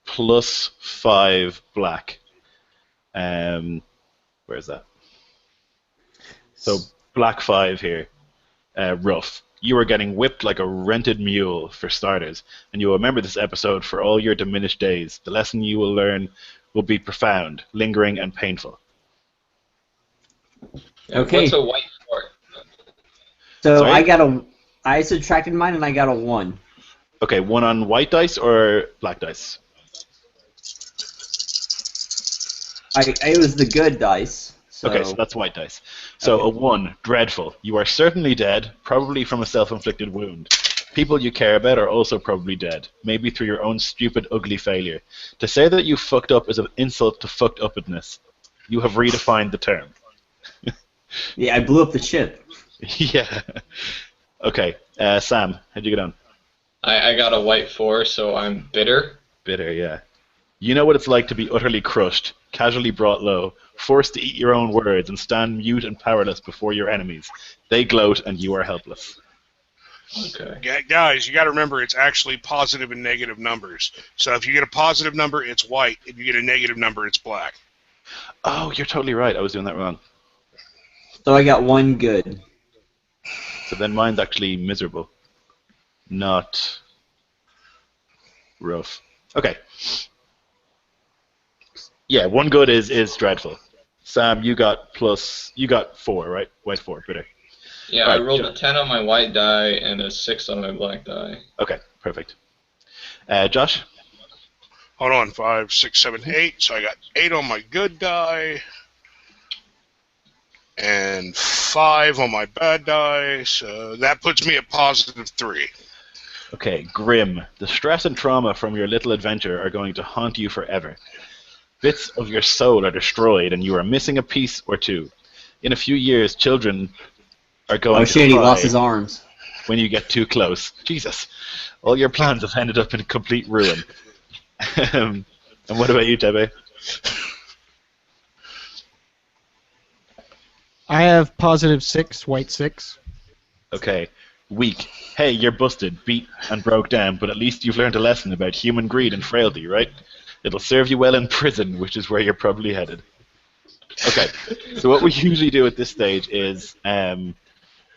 plus 5 black. Where's that? So black 5 here. Rough. You are getting whipped like a rented mule, for starters, and you will remember this episode for all your diminished days. The lesson you will learn will be profound, lingering, and painful. Okay. What's a white fort? So Sorry? I subtracted mine and I got a 1. Okay, 1 on white dice or black dice? It was the good dice. So. Okay, so that's white dice. So Okay. a 1, dreadful. You are certainly dead, probably from a self-inflicted wound. People you care about are also probably dead, maybe through your own stupid, ugly failure. To say that you fucked up is an insult to fucked upness. You have redefined the term. Yeah, I blew up the ship. Yeah. Okay, Sam, how'd you get on? I got a white 4, so I'm bitter. Bitter, yeah. You know what it's like to be utterly crushed, casually brought low, forced to eat your own words and stand mute and powerless before your enemies. They gloat and you are helpless. Okay. Guys, you got to remember it's actually positive and negative numbers. So if you get a positive number, it's white. If you get a negative number, it's black. Oh, you're totally right. I was doing that wrong. So I got one good. So then mine's actually miserable, not rough. Okay. Yeah, one good is dreadful. Sam, you got 4, right? White 4, bitter. Yeah, All I right. rolled a 10 on my white die and a 6 on my black die. Okay, perfect. Josh? Hold on, 5, 6, 7, 8. So I got 8 on my good die and 5 on my bad die. So that puts me at positive 3. Okay, grim. The stress and trauma from your little adventure are going to haunt you forever. Bits of your soul are destroyed and you are missing a piece or two. In a few years, children are Oh going to shit, he lost cry his arms. when you get too close. Jesus. All your plans have ended up in complete ruin. And what about you, Tebe? I have positive 6, white 6. Okay. Weak. Hey, you're busted, beat, and broke down, but at least you've learned a lesson about human greed and frailty, right? It'll serve you well in prison, which is where you're probably headed. Okay. So what we usually do at this stage is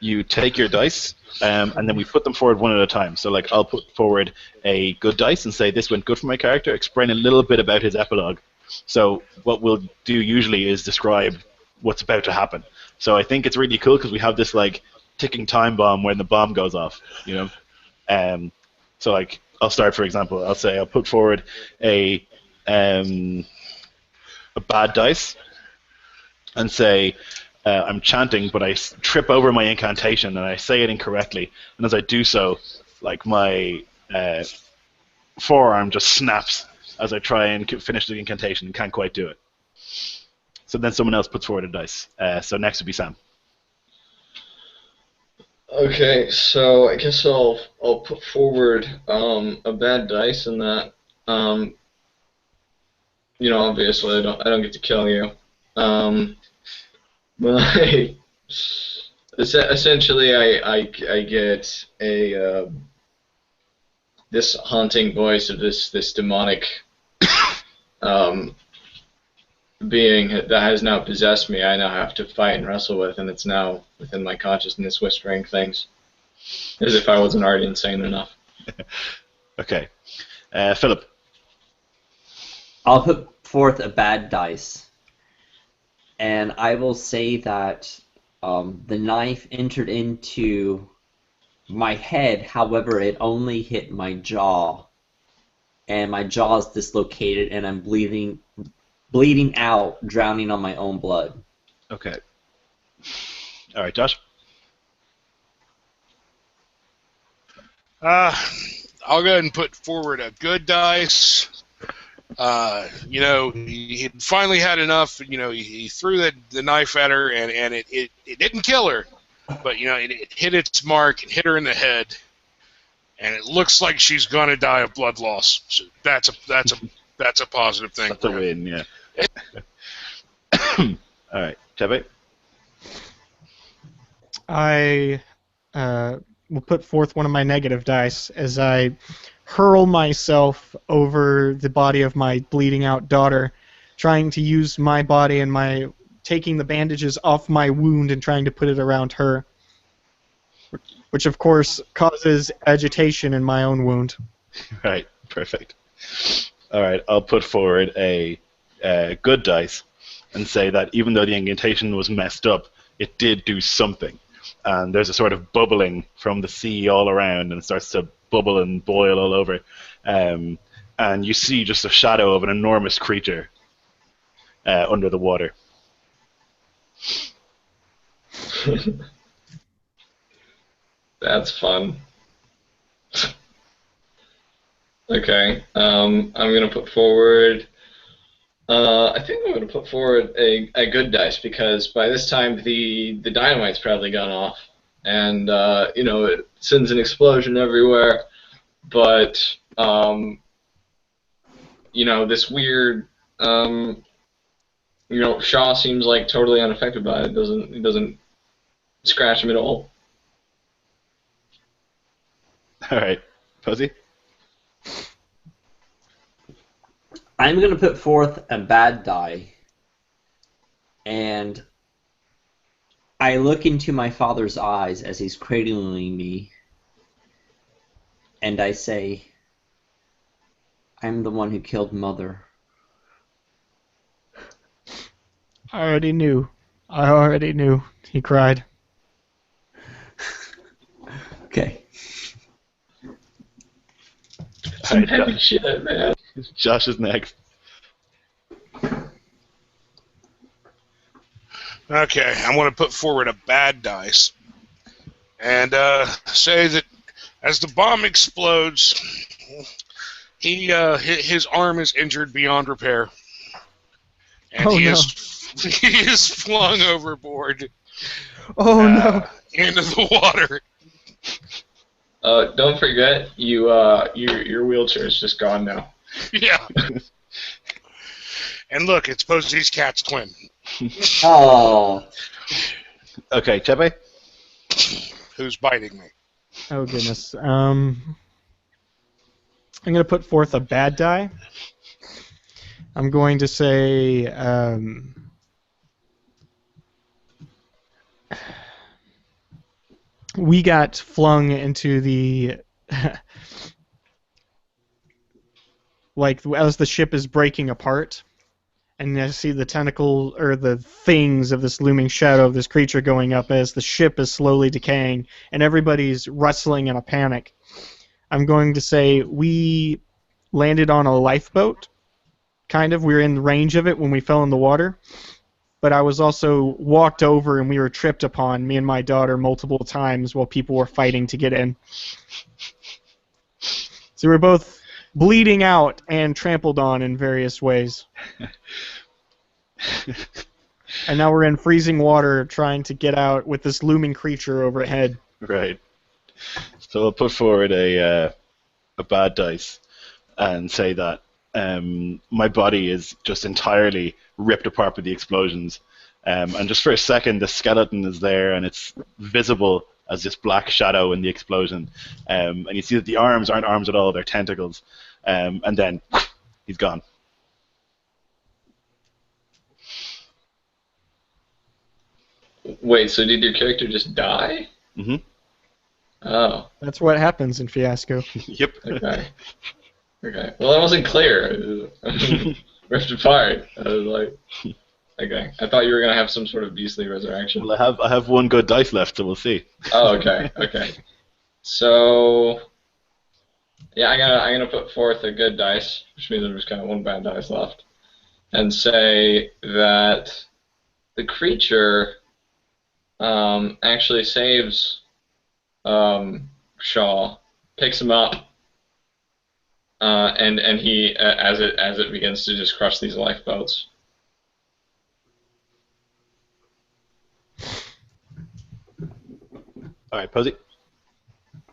you take your dice, and then we put them forward one at a time. So, like, I'll put forward a good dice and say this went good for my character, explain a little bit about his epilogue. So, what we'll do usually is describe what's about to happen. So, I think it's really cool because we have this, like, ticking time bomb when the bomb goes off, you know? So, like, I'll start, for example, I'll put forward a, um, a bad dice and say, I'm chanting, but I trip over my incantation and I say it incorrectly. And as I do so, like my forearm just snaps as I try and finish the incantation and can't quite do it. So then someone else puts forward a dice. So next would be Sam. Okay, so I guess I'll put forward a bad dice in that. Obviously I don't get to kill you. But essentially I get a this haunting voice of this demonic um, being that has now possessed me. I now have to fight and wrestle with, and it's now within my consciousness whispering things, as if I wasn't already insane enough. Okay. Philip. I'll put forth a bad dice, and I will say that the knife entered into my head. However, it only hit my jaw, and my jaw is dislocated, and I'm bleeding out, drowning on my own blood. Okay. All right, Josh. I'll go ahead and put forward a good dice. He finally had enough. He threw the knife at her, and it didn't kill her, but it hit its mark and hit her in the head, and it looks like she's gonna die of blood loss. So that's a positive thing. That's a win, yeah. All right, Tebe. I will put forth one of my negative dice as I hurl myself over the body of my bleeding out daughter, trying to use my body and taking the bandages off my wound and trying to put it around her, which of course causes agitation in my own wound. Right, perfect. All right, I'll put forward a good dice and say that even though the incantation was messed up, it did do something. And there's a sort of bubbling from the sea all around, and it starts to bubble and boil all over. And you see just a shadow of an enormous creature under the water. That's fun. Okay, I'm gonna put forward. I think I'm gonna put forward a good dice because by this time the dynamite's probably gone off, and it sends an explosion everywhere. But this weird Shaw seems like totally unaffected by it. It doesn't scratch him at all. All right, Posey? I'm going to put forth a bad die, And I look into my father's eyes as he's cradling me, and I say, I'm the one who killed Mother. I already knew. I already knew, he cried. Okay. Some Alright, heavy Josh. shit, man. Josh is next. Okay, I'm going to put forward a bad dice and say that as the bomb explodes, his arm is injured beyond repair, and Oh, no. he is flung overboard Oh, no. into the water. Don't forget, your wheelchair is just gone now. Yeah. And look, it's Posey's cat's twin. Oh. Okay, Chepe? Who's biting me. Oh, goodness. I'm going to put forth a bad die. I'm going to say... we got flung into the... like, as the ship is breaking apart, and I see the tentacle, or the things of this looming shadow of this creature going up as the ship is slowly decaying, and everybody's wrestling in a panic. I'm going to say we landed on a lifeboat, kind of. We were in range of it when we fell in the water, but I was also walked over and we were tripped upon, me and my daughter, multiple times while people were fighting to get in. So we're both bleeding out and trampled on in various ways. And now we're in freezing water trying to get out with this looming creature overhead. Right. So we'll put forward a bad dice and say that my body is just entirely ripped apart by the explosions. And just for a second, the skeleton is there and it's visible as this black shadow in the explosion. And you see that the arms aren't arms at all, they're tentacles. And then he's gone. Wait, so did your character just die? Mm-hmm. Oh, That's what happens in Fiasco. Yep. okay. Okay. Well, that wasn't clear. Ripped apart. I was like, okay. I thought you were gonna have some sort of beastly resurrection. Well, I have one good dice left, so we'll see. Oh, okay. Okay. So, yeah, I'm gonna put forth a good dice, which means there's kind of one bad dice left, and say that the creature actually saves Shaw, picks him up, and he as it begins to just crush these lifeboats. All right, Posey.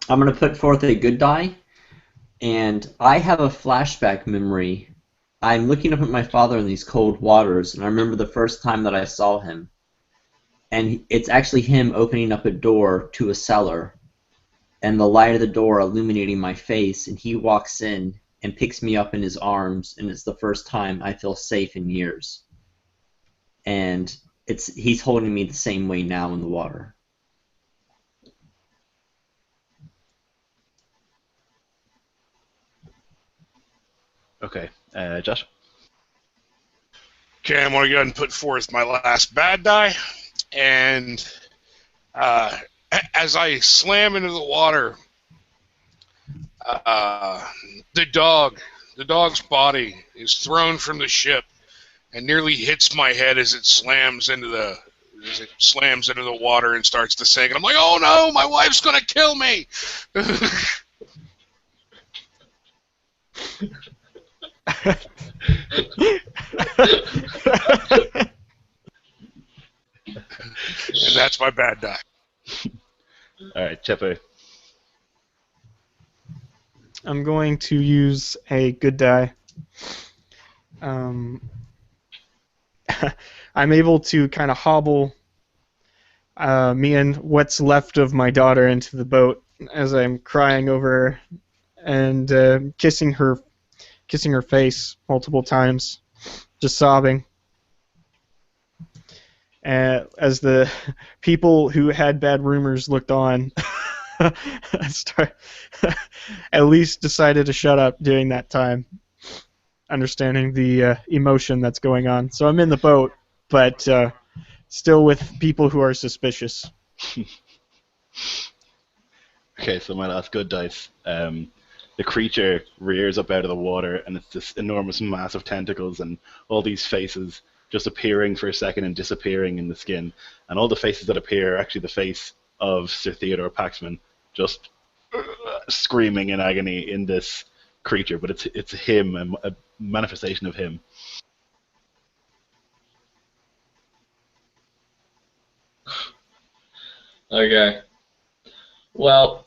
I'm going to put forth a good die, and I have a flashback memory. I'm looking up at my father in these cold waters, and I remember the first time that I saw him. And it's actually him opening up a door to a cellar, and the light of the door illuminating my face, and he walks in and picks me up in his arms, and it's the first time I feel safe in years. And he's holding me the same way now in the water. Okay, Josh. Okay, I'm going to go ahead and put forth my last bad die. And as I slam into the water, the dog's body is thrown from the ship and nearly hits my head as it slams into the water and starts to sink. And I'm like, oh no, my wife's going to kill me. And that's my bad die. All right, Chepe. I'm going to use a good die. I'm able to kind of hobble me and what's left of my daughter into the boat as I'm crying over her and kissing her face multiple times, just sobbing. as the people who had bad rumors looked on, start, at least decided to shut up during that time, understanding the emotion that's going on. So I'm in the boat, but still with people who are suspicious. Okay, so my last good dice. The creature rears up out of the water, and it's this enormous mass of tentacles and all these faces just appearing for a second and disappearing in the skin. And all the faces that appear are actually the face of Sir Theodore Paxman, just screaming in agony in this creature. But it's him, a manifestation of him. Okay. Well,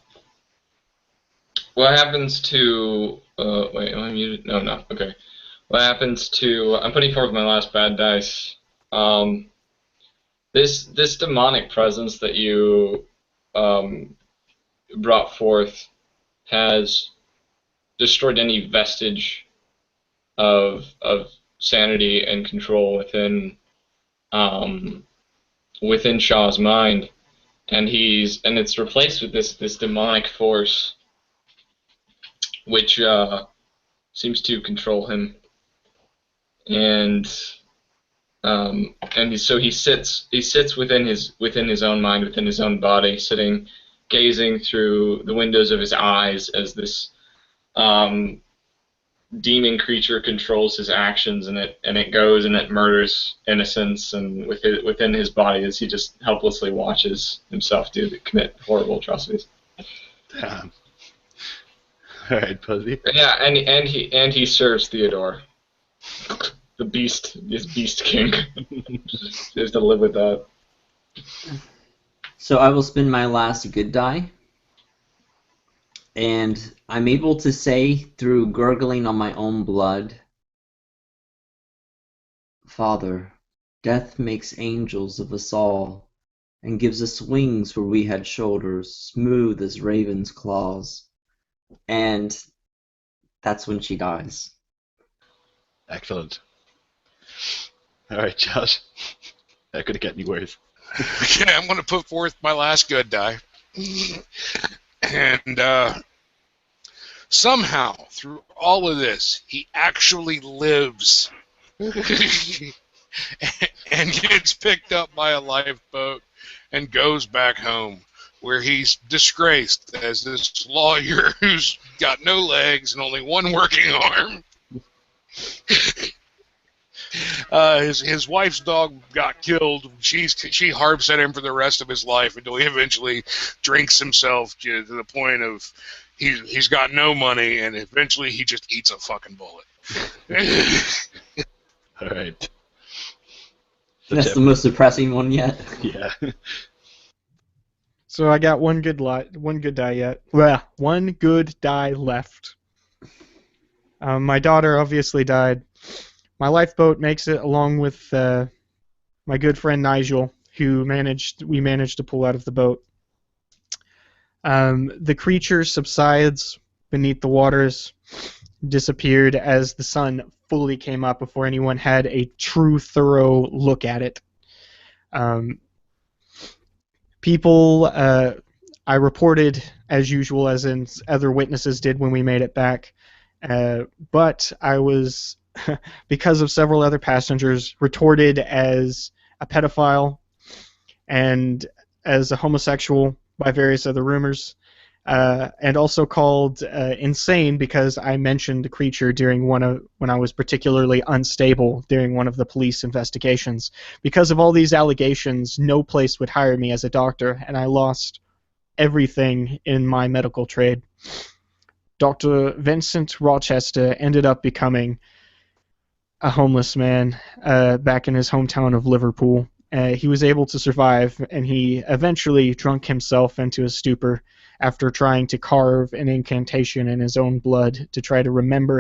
what happens to? Wait, am I muted? No, no. Okay. What happens to? I'm putting forth my last bad dice. This demonic presence that you brought forth has destroyed any vestige of sanity and control within Shaw's mind, and it's replaced with this demonic force which seems to control him, and so he sits within his own mind, within his own body, sitting, gazing through the windows of his eyes as this demon creature controls his actions, and it goes and it murders innocents and within his body as he just helplessly watches himself commit horrible atrocities. Damn. All right, Puzzy. Yeah, and he serves Theodore, the beast, his beast king. He has to live with that. So I will spend my last good die. And I'm able to say, through gurgling on my own blood, Father, death makes angels of us all, and gives us wings where we had shoulders, smooth as raven's claws. And that's when she dies. Excellent. All right, Josh. That could get any worse. Okay, I'm going to put forth my last good die. And somehow, through all of this, he actually lives and gets picked up by a lifeboat and goes back home, where he's disgraced as this lawyer who's got no legs and only one working arm. His wife's dog got killed. She harps at him for the rest of his life until he eventually drinks himself to the point of he's got no money, and eventually he just eats a fucking bullet. All right. So That's Jeff, the most depressing one yet. yeah. So I got one good die yet. Well, one good die left. My daughter obviously died. My lifeboat makes it, along with my good friend Nigel, who we managed to pull out of the boat. The creature subsides beneath the waters, disappeared as the sun fully came up before anyone had a true, thorough look at it. People, I reported as usual, as in other witnesses did when we made it back, but I was, because of several other passengers, retorted as a pedophile and as a homosexual by various other rumors, and also called insane because I mentioned the creature during when I was particularly unstable during one of the police investigations. Because of all these allegations, no place would hire me as a doctor, and I lost everything in my medical trade. Dr. Vincent Rochester ended up becoming a homeless man back in his hometown of Liverpool. He was able to survive, and he eventually drunk himself into a stupor after trying to carve an incantation in his own blood to try to remember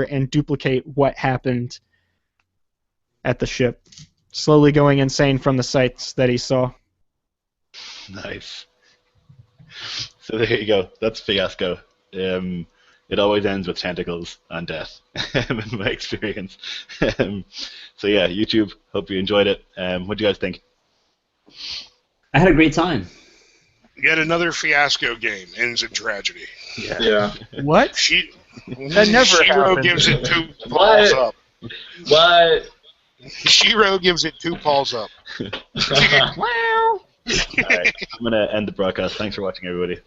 and duplicate what happened at the ship, slowly going insane from the sights that he saw. Nice. So there you go. That's Fiasco. it always ends with tentacles and death, in my experience. So yeah, YouTube. Hope you enjoyed it. What do you guys think? I had a great time. Yet another Fiasco game ends in tragedy. Yeah. What? That never Shiro happened. gives it 2 paws up. What? Shiro gives it 2 paws up. Wow. All right, I'm gonna end the broadcast. Thanks for watching, everybody.